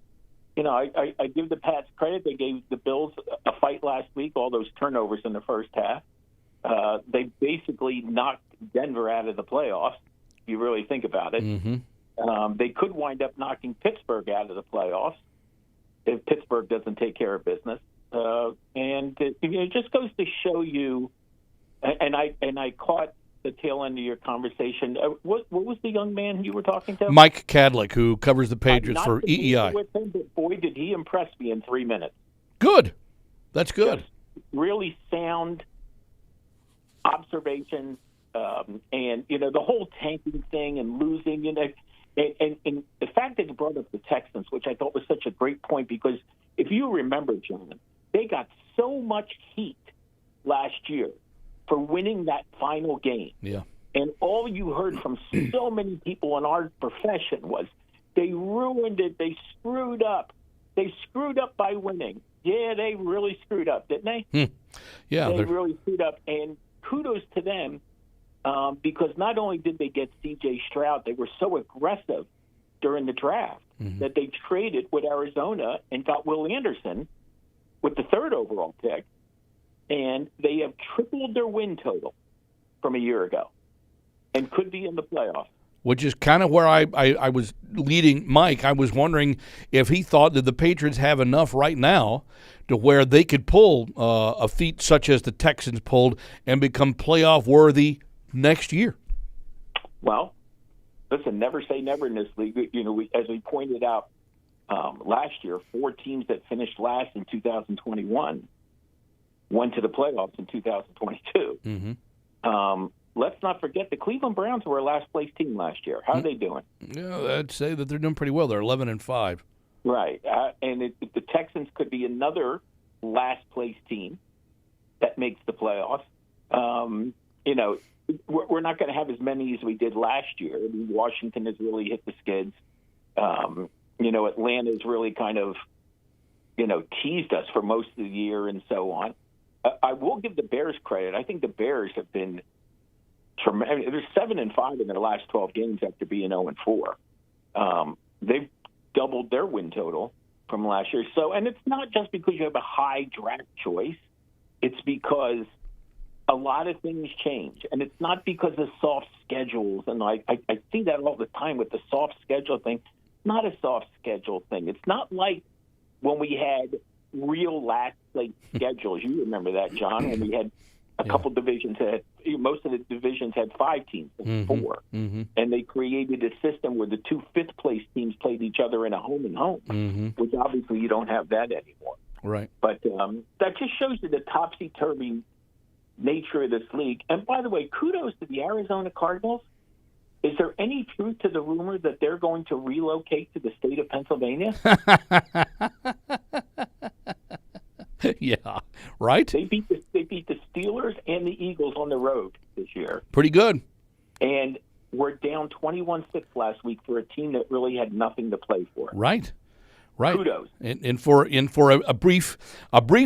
I give the Pats credit. They gave the Bills a fight last week. All those turnovers in the first half. They basically knocked Denver out of the playoffs. If you really think about it, they could wind up knocking Pittsburgh out of the playoffs if Pittsburgh doesn't take care of business. And it just goes to show you. And I caught the tail end of your conversation. What was the young man you were talking to? Mike Kadlick, who covers the Patriots for EEI. With him, but boy, did he impress me in 3 minutes. Good. That's good. Just really sound observations, and the whole tanking thing and losing, and the fact that you brought up the Texans, which I thought was such a great point, because if you remember, John, they got so much heat last year for winning that final game. Yeah. And all you heard from so many people in our profession was they ruined it. They screwed up. They screwed up by winning. Yeah, they really screwed up, didn't they? Yeah. They really screwed up. And kudos to them because not only did they get C.J. Stroud, they were so aggressive during the draft that they traded with Arizona and got Will Anderson with the 3rd overall pick. And they have tripled their win total from a year ago and could be in the playoffs. Which is kind of where I was leading Mike. I was wondering if he thought that the Patriots have enough right now to where they could pull a feat such as the Texans pulled and become playoff worthy next year. Well, listen, never say never in this league. As we pointed out last year, 4 teams that finished last in 2021 went to the playoffs in 2022. Let's not forget the Cleveland Browns were a last-place team last year. How are they doing? Yeah, I'd say that they're doing pretty well. They're 11-5. Right, and the Texans could be another last-place team that makes the playoffs. We're not going to have as many as we did last year. I mean, Washington has really hit the skids. Atlanta's really kind of, teased us for most of the year and so on. I will give the Bears credit. I think the Bears have been tremendous. They're 7-5 in their last 12 games after being 0-4. They've doubled their win total from last year. So, and it's not just because you have a high draft choice. It's because a lot of things change, and it's not because of soft schedules. And I see that all the time with the soft schedule thing. Not a soft schedule thing. It's not like when we had real last place schedules. You remember that, John, when we had a couple divisions most of the divisions had 5 teams, 4, and they created a system where the 2 fifth-place teams played each other in a home and home, which obviously you don't have that anymore. Right. But that just shows you the topsy-turvy nature of this league. And by the way, kudos to the Arizona Cardinals. Is there any truth to the rumor that they're going to relocate to the state of Pennsylvania? Yeah, right? They beat the Steelers and the Eagles on the road this year. Pretty good. And we're down 21-6 last week for a team that really had nothing to play for. Right. Kudos. And for a brief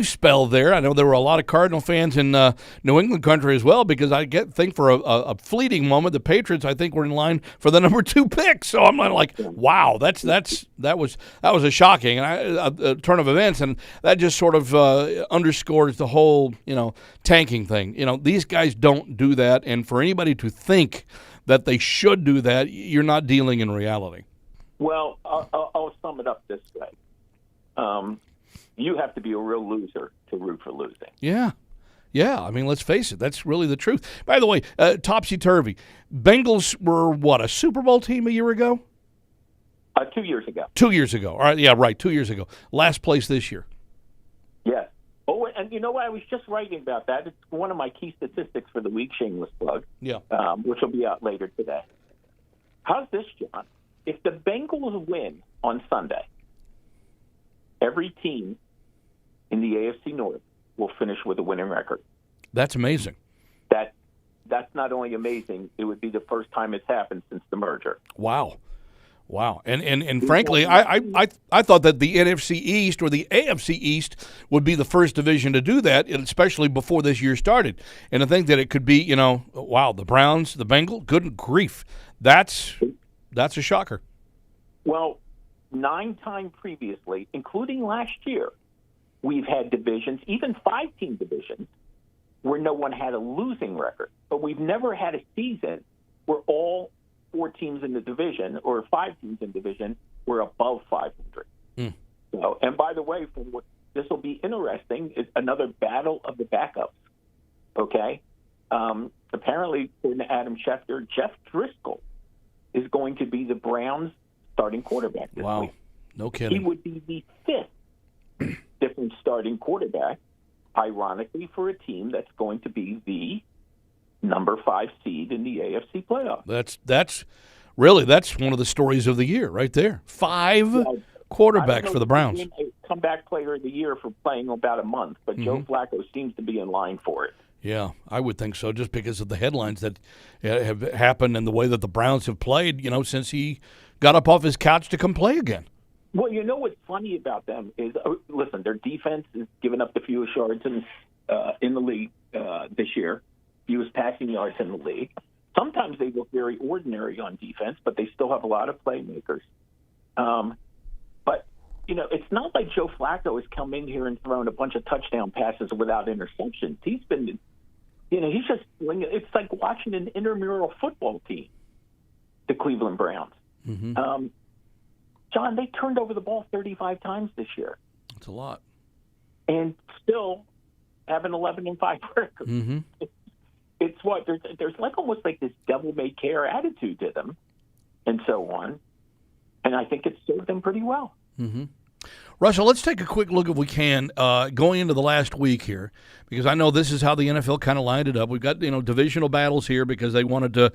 spell there, I know there were a lot of Cardinal fans in New England country as well, because I think for a fleeting moment, the Patriots, I think, were in line for the number 2 pick. So I'm like, wow, that was a shocking a turn of events, and that just sort of underscores the whole tanking thing. These guys don't do that, and for anybody to think that they should do that, you're not dealing in reality. Well, I'll sum it up this way. You have to be a real loser to root for losing. Yeah. I mean, let's face it. That's really the truth. By the way, topsy-turvy. Bengals were, a Super Bowl team a year ago? 2 years ago. 2 years ago. All right, yeah, right, 2 years ago. Last place this year. Yes. Oh, and you know what? I was just writing about that. It's one of my key statistics for the week, shameless plug, which will be out later today. How's this, John? If the Bengals win on Sunday, every team in the AFC North will finish with a winning record. That's amazing. That's not only amazing, it would be the first time it's happened since the merger. Wow. And frankly, I thought that the NFC East or the AFC East would be the first division to do that, especially before this year started. And to think that it could be, the Browns, the Bengals, good grief. That's a shocker. Well, 9 times previously, including last year, we've had divisions, even 5-team divisions, where no one had a losing record. But we've never had a season where all 4 teams in the division or 5 teams in the division were above 500. So, and by the way, this will be interesting. It's another battle of the backups. Okay? Apparently, according to Adam Schefter, Jeff Driscoll is going to be the Browns' starting quarterback this week. No kidding. He would be the 5th different starting quarterback, ironically, for a team that's going to be the number 5 seed in the AFC playoff. That's one of the stories of the year right there. 5 quarterbacks for the Browns. Comeback player of the year for playing about a month, but Joe Flacco seems to be in line for it. Yeah, I would think so, just because of the headlines that have happened and the way that the Browns have played, since he got up off his couch to come play again. Well, what's funny about them is, listen, their defense is giving up the fewest yards in the league this year, fewest passing yards in the league. Sometimes they look very ordinary on defense, but they still have a lot of playmakers. But, it's not like Joe Flacco has come in here and thrown a bunch of touchdown passes without interceptions. He's been, he's just, it's like watching an intramural football team, the Cleveland Browns. John, they turned over the ball 35 times this year. That's a lot. And still have an 11-5 record. It's what there's like almost like this devil-may-care attitude to them, and so on. And I think it's served them pretty well. Russell, let's take a quick look, if we can, going into the last week here, because I know this is how the NFL kind of lined it up. We've got, divisional battles here because they wanted to,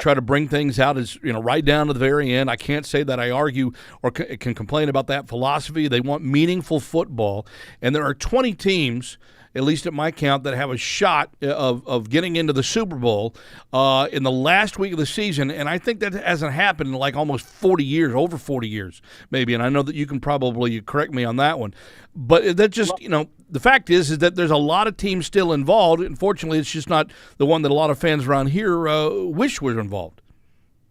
try to bring things out as, right down to the very end. I can't say that I argue or can complain about that philosophy. They want meaningful football, and there are 20 teams, at least at my count, that have a shot of getting into the Super Bowl in the last week of the season. And I think that hasn't happened in like almost 40 years, over 40 years maybe. And I know that you can probably correct me on that one. But that just, the fact is that there's a lot of teams still involved. Unfortunately, it's just not the one that a lot of fans around here wish were involved.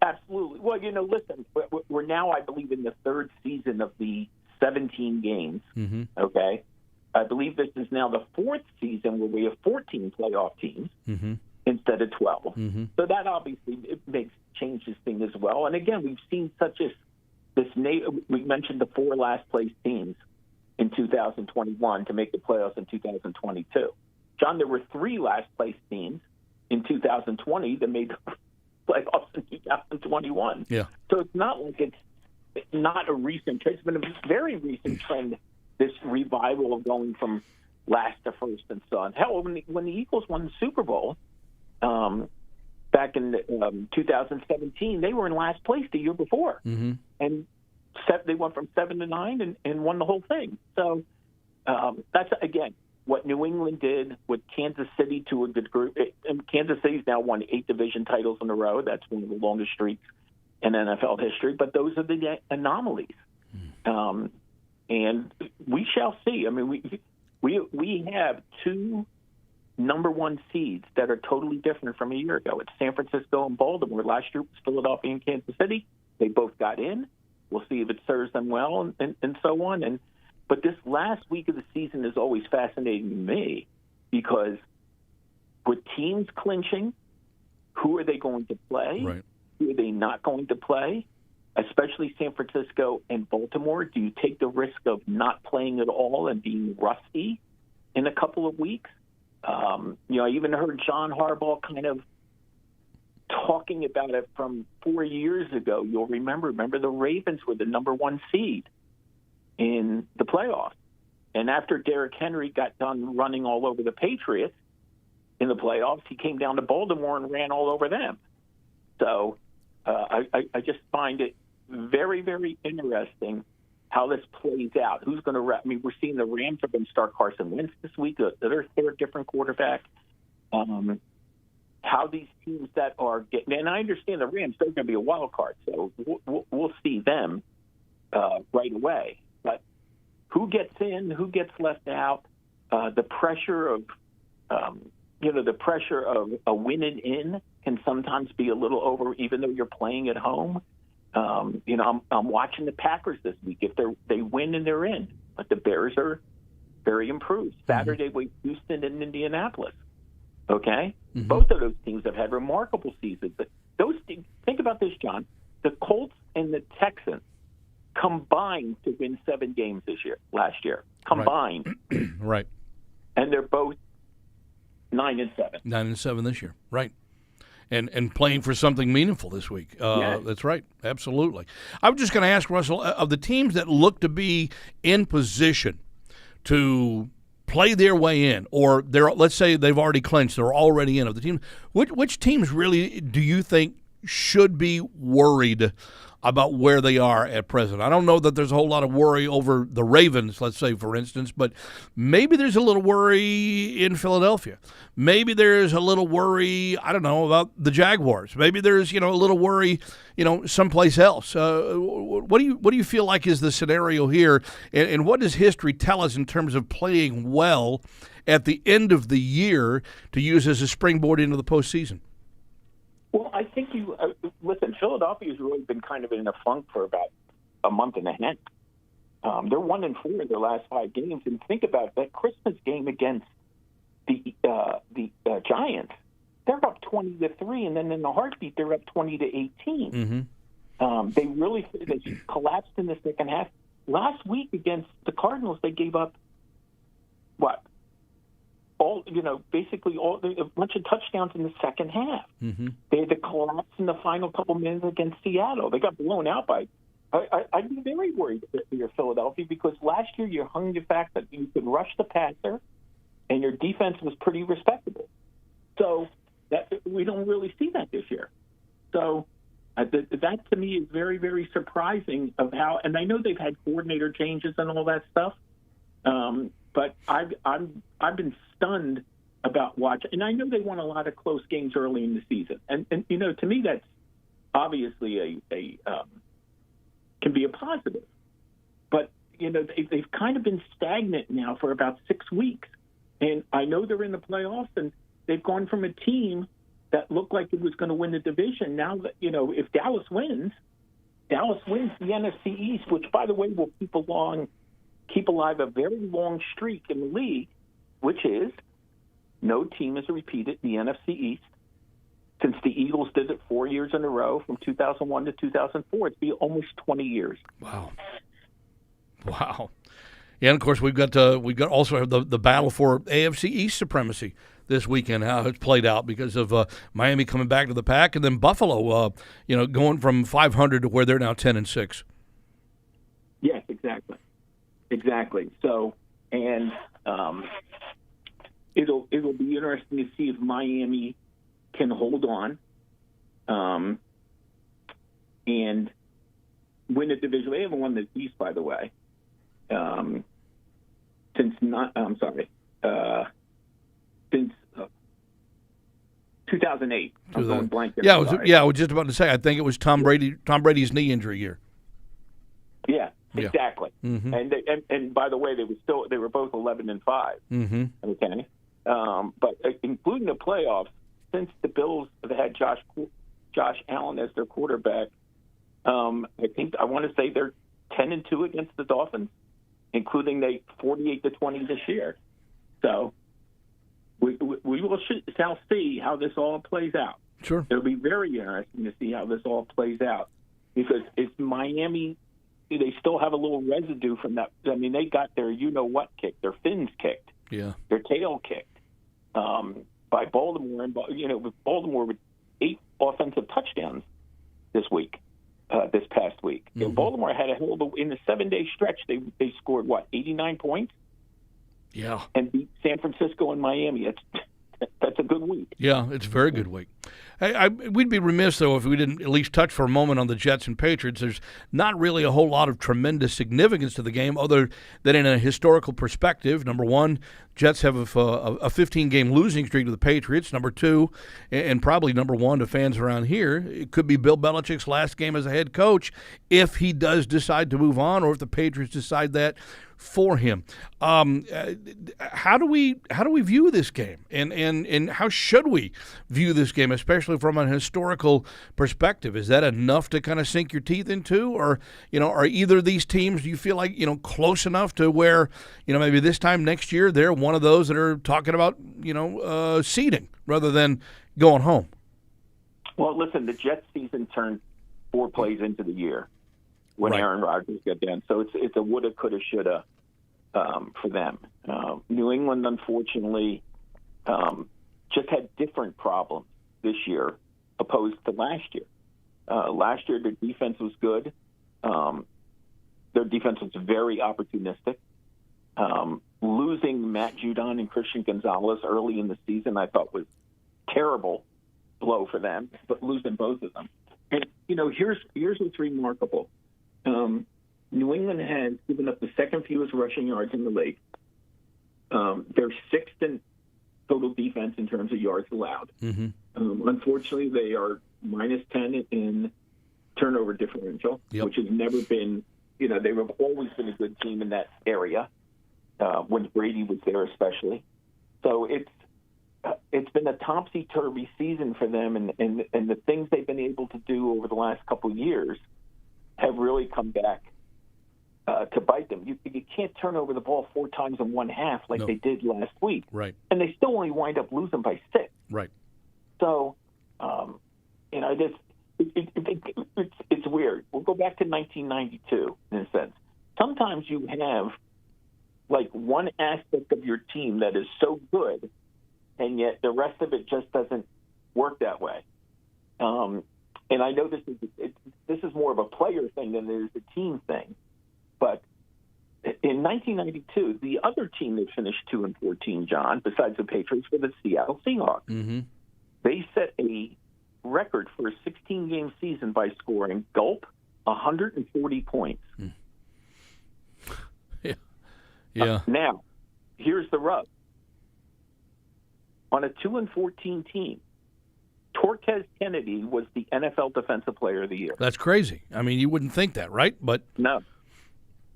Absolutely. Well, listen, we're now, I believe, in the 3rd season of the 17 games, okay? I believe this is now the 4th season where we have 14 playoff teams instead of 12. So that obviously changes things as well. And again, we've seen we mentioned the 4 last place teams in 2021 to make the playoffs in 2022. John, there were 3 last place teams in 2020 that made the playoffs in 2021. Yeah. So it's not like it's not a recent trend. It's been a very recent trend, this revival of going from last to first and so on. Hell, when the Eagles won the Super Bowl, back in 2017, they were in last place the year before, and they went from 7-9 and won the whole thing. So that's again what New England did with Kansas City to a good group. And Kansas City's now won 8 division titles in a row. That's one of the longest streaks in NFL history. But those are the anomalies, and we shall see. I mean, we have 2 number 1 seeds that are totally different from a year ago. It's San Francisco and Baltimore. Last year it was Philadelphia and Kansas City. They both got in. We'll see if it serves them well and so on. But this last week of the season is always fascinating to me because with teams clinching, who are they going to play? Right. Who are they not going to play? Especially San Francisco and Baltimore. Do you take the risk of not playing at all and being rusty in a couple of weeks? I even heard John Harbaugh kind of talking about it from 4 years ago. You'll remember the Ravens were the number 1 seed in the playoffs. And after Derrick Henry got done running all over the Patriots in the playoffs, he came down to Baltimore and ran all over them. So I just find it very, very interesting how this plays out. Who's going to – I mean, we're seeing the Rams are going to start Carson Wentz this week. They're a different quarterback. How these teams that are getting – and I understand the Rams, they're going to be a wild card, so we'll see them right away. But who gets in, who gets left out, the pressure of a winning in can sometimes be a little over, even though you're playing at home. I'm watching the Packers this week. If they win and they're in, but the Bears are very improved. Saturday with Houston and Indianapolis. Okay, both of those teams have had remarkable seasons. But those teams, think about this, John. The Colts and the Texans combined to win 7 games last year. Combined, right? And they're both 9-7. 9-7 this year, right? And playing for something meaningful this week. Yes. That's right. Absolutely. I was just going to ask, Russell, of the teams that look to be in position to play their way in, or let's say they've already clinched, they're already in, of the team, which teams really do you think should be worried about where they are at present? I don't know that there's a whole lot of worry over the Ravens, let's say, for instance, but maybe there's a little worry in Philadelphia. Maybe there's a little worry, I don't know, about the Jaguars. Maybe there's, a little worry, someplace else. What do you feel like is the scenario here, and what does history tell us in terms of playing well at the end of the year to use as a springboard into the postseason? Well, I think listen, Philadelphia's really been kind of in a funk for about a month and a half. They're 1-4 in their last 5 games. And think about that Christmas game against the Giants. They're up 20-3, and then in a heartbeat, they're up 20-18. They collapsed in the second half. Last week against the Cardinals, they gave up what? Basically a bunch of touchdowns in the second half. They had to collapse in the final couple minutes against Seattle. They got blown out by. I'd be very worried for your Philadelphia because last year you hung the fact that you could rush the passer, and your defense was pretty respectable. So that we don't really see that this year. So that to me is very, very surprising of how. And I know they've had coordinator changes and all that stuff. But I've been stunned about watching, and I know they won a lot of close games early in the season, and to me that's obviously a can be a positive, but they've kind of been stagnant now for about 6 weeks, and I know they're in the playoffs, and they've gone from a team that looked like it was going to win the division. Now that if Dallas wins the NFC East, which by the way will keep alive a very long streak in the league, which is no team has repeated the NFC East since the Eagles did it 4 years in a row from 2001 to 2004. It's been almost 20 years. Wow. Yeah, and of course we've got also the battle for AFC East supremacy this weekend. How it's played out because of Miami coming back to the pack, and then Buffalo, going from 500 to where they're now 10-6. Yes, exactly. So, and it'll be interesting to see if Miami can hold on and win the division. They haven't won the East, by the way, since 2008. I'm going blank there. Yeah, I was just about to say. I think it was Tom Brady's knee injury year. Yeah, exactly. Mm-hmm. And by the way, they were both 11-5. Mm-hmm. Okay, but including the playoffs, since the Bills have had Josh Allen as their quarterback, I want to say they're 10-2 against the Dolphins, including they 48-20 this year. So we shall see how this all plays out. Sure, it'll be very interesting to see how this all plays out because it's Miami. They still have a little residue from that. I mean, they got their you-know-what kicked, their fins kicked, their tail kicked by Baltimore. And with Baltimore with 8 offensive touchdowns this past week. Mm-hmm. Baltimore had in the 7-day stretch, they scored, 89 points? Yeah. And beat San Francisco and Miami. That's a good week. Yeah, it's a very good week. Hey, we'd be remiss, though, if we didn't at least touch for a moment on the Jets and Patriots. There's not really a whole lot of tremendous significance to the game other than in a historical perspective. Number one, Jets have a 15-game losing streak to the Patriots. Number two, and probably number one to fans around here, it could be Bill Belichick's last game as a head coach if he does decide to move on or if the Patriots decide that for him. How do we view this game, and how should we view this game, especially from an historical perspective? Is that enough to kind of sink your teeth into, or are either of these teams, do you feel like close enough to where maybe this time next year they're one of those that are talking about seeding rather than going home? Well, listen, the Jets season turned 4 plays into the year when Aaron Rodgers got down. So it's a woulda, coulda, shoulda for them. New England, unfortunately, just had different problems this year opposed to last year. Last year, their defense was good. Their defense was very opportunistic. Losing Matt Judon and Christian Gonzalez early in the season, I thought was terrible blow for them, but losing both of them. And, here's what's remarkable. New England has given up the second fewest rushing yards in the league. They're 6th in total defense in terms of yards allowed. Mm-hmm. Unfortunately, they are -10 in turnover differential, which has never been, they have always been a good team in that area when Brady was there especially. So it's been a topsy-turvy season for them, and the things they've been able to do over the last couple of years have really come back to bite them. You can't turn over the ball 4 times in one half like they did last week. Right. And they still only wind up losing by 6. Right. So, it's weird. We'll go back to 1992 in a sense. Sometimes you have one aspect of your team that is so good, and yet the rest of it just doesn't work that way. And I know this is more of a player thing than it is a team thing. But in 1992, the other team that finished 2-14, John, besides the Patriots, were the Seattle Seahawks. Mm-hmm. They set a record for a 16-game season by scoring 140 points. Yeah. Now, here's the rub. On a 2-14 team, Torquez Kennedy was the NFL Defensive Player of the Year. That's crazy. I mean, you wouldn't think that, right? But no.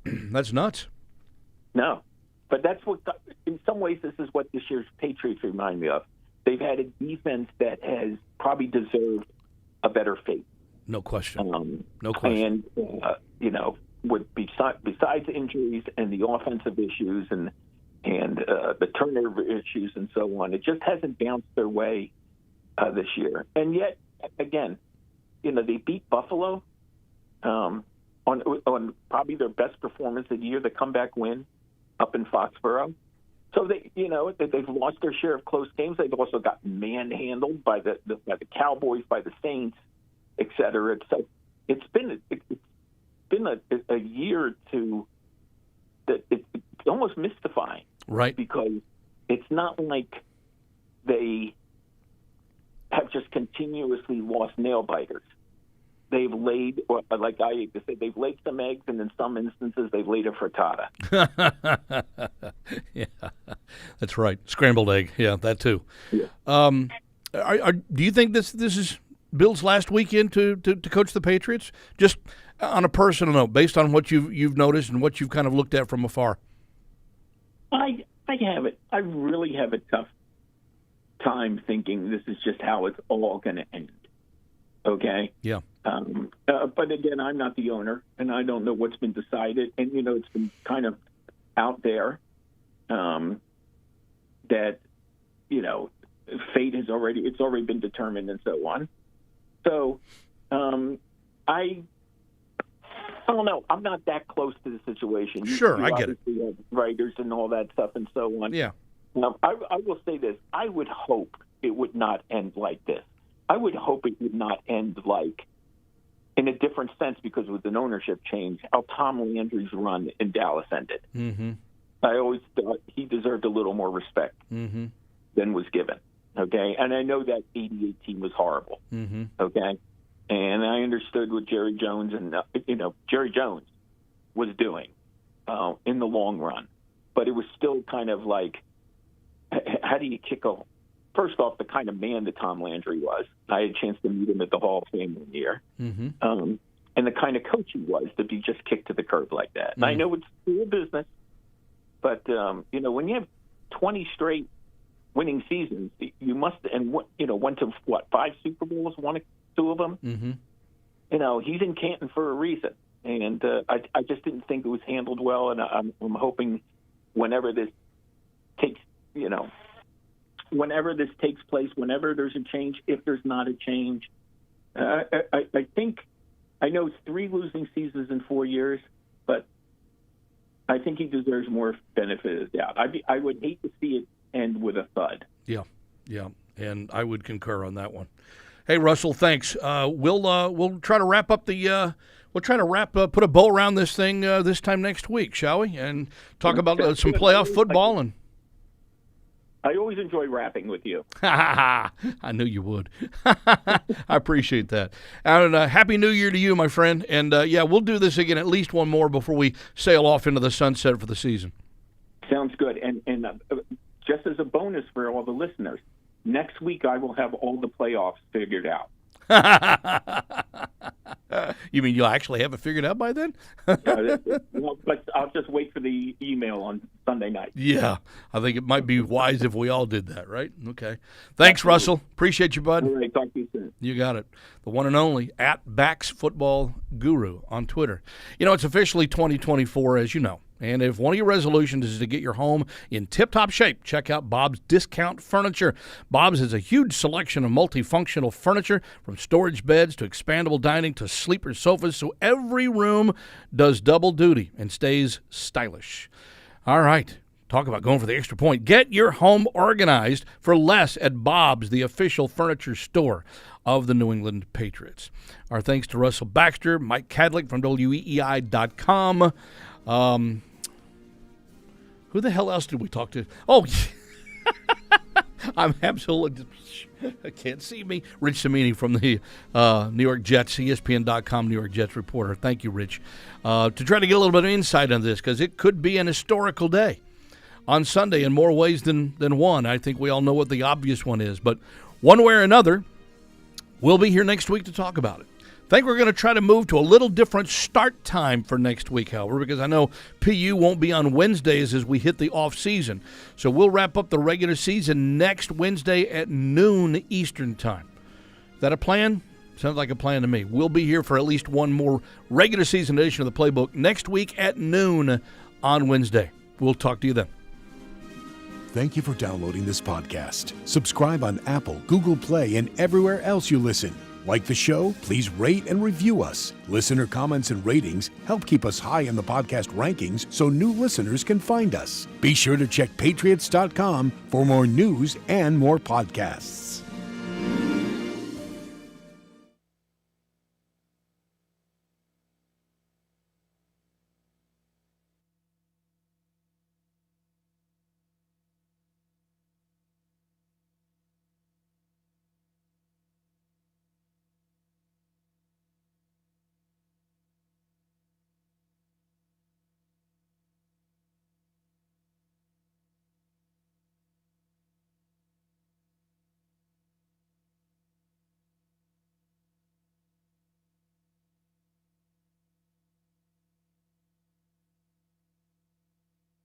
That's nuts. No. But that's what, in some ways, this is what this year's Patriots remind me of. They've had a defense that has probably deserved a better fate. No question. No question. And, besides injuries and the offensive issues and the turnover issues and so on, it just hasn't bounced their way this year. And yet, again, they beat Buffalo on probably their best performance of the year, the comeback win up in Foxborough. So they've lost their share of close games. They've also got manhandled by the Cowboys, by the Saints, et cetera. So it's been a year or two that it's almost mystifying, right? Because it's not like they have just continuously lost nail biters. They've laid, or like I used to say, they've laid some eggs, and in some instances, they've laid a frittata. Yeah, that's right. Scrambled egg. Yeah, that too. Yeah. Do you think this is Bill's last weekend to coach the Patriots? Just on a personal note, based on what you've noticed and what you've kind of looked at from afar. I have it. I really have a tough time thinking this is just how it's all going to end. Okay. Yeah. But again, I'm not the owner, and I don't know what's been decided. And it's been kind of out there that fate has already been determined, and so on. So I don't know. I'm not that close to the situation. Sure, I get it. Have writers and all that stuff and so on. Yeah. I will say this. I would hope it would not end like this. I would hope it would not end like in a different sense, because with an ownership change, how Tom Landry's run in Dallas ended. Mm-hmm. I always thought he deserved a little more respect than was given. Okay, and I know that '88 team was horrible. Mm-hmm. Okay, and I understood what Jerry Jones and Jerry Jones was doing in the long run, but it was still kind of like, how do you kick a? First off, the kind of man that Tom Landry was. I had a chance to meet him at the Hall of Fame one year. Mm-hmm. And the kind of coach he was to be just kicked to the curb like that. And I know it's still business, but, when you have 20 straight winning seasons, you must, and went to, 5 Super Bowls, won 2 of them? Mm-hmm. He's in Canton for a reason. And I just didn't think it was handled well, and I'm hoping whenever this takes, whenever this takes place, whenever there's a change, if there's not a change, I think, I know it's 3 losing seasons in 4 years, but I think he deserves more benefit of the doubt. I would hate to see it end with a thud. Yeah, and I would concur on that one. Hey, Russell, thanks. We'll try to wrap up the. Put a bow around this thing this time next week, shall we? And talk about some playoff football and. I always enjoy rapping with you. I knew you would. I appreciate that. And Happy New Year to you, my friend. And, we'll do this again, at least one more before we sail off into the sunset for the season. Sounds good. And just as a bonus for all the listeners, next week I will have all the playoffs figured out. You mean you'll actually have it figured out by then? Well, but I'll just wait for the email on Sunday night. Yeah, I think it might be wise if we all did that, right? Okay. Thanks, absolutely. Russell. Appreciate you, bud. All right, talk to you soon. You got it. The one and only @Bax Football Guru on Twitter. It's officially 2024, as you know. And if one of your resolutions is to get your home in tip-top shape, check out Bob's Discount Furniture. Bob's has a huge selection of multifunctional furniture, from storage beds to expandable dining to sleeper sofas, so every room does double duty and stays stylish. All right. Talk about going for the extra point. Get your home organized for less at Bob's, the official furniture store of the New England Patriots. Our thanks to Russell Baxter, Mike Kadlick from WEEI.com. Who the hell else did we talk to? Oh, I'm absolutely, I can't see me. Rich Cimini from the New York Jets, ESPN.com New York Jets reporter. Thank you, Rich. To try to get a little bit of insight on this, because it could be an historical day on Sunday in more ways than one. I think we all know what the obvious one is, but one way or another, we'll be here next week to talk about it. I think we're going to try to move to a little different start time for next week, however, because I know PU won't be on Wednesdays as we hit the off season. So we'll wrap up the regular season next Wednesday at noon Eastern time. Is that a plan? Sounds like a plan to me. We'll be here for at least one more regular season edition of the Playbook next week at noon on Wednesday. We'll talk to you then. Thank you for downloading this podcast. Subscribe on Apple, Google Play, and everywhere else you listen. Like the show? Please rate and review us. Listener comments and ratings help keep us high in the podcast rankings so new listeners can find us. Be sure to check Patriots.com for more news and more podcasts.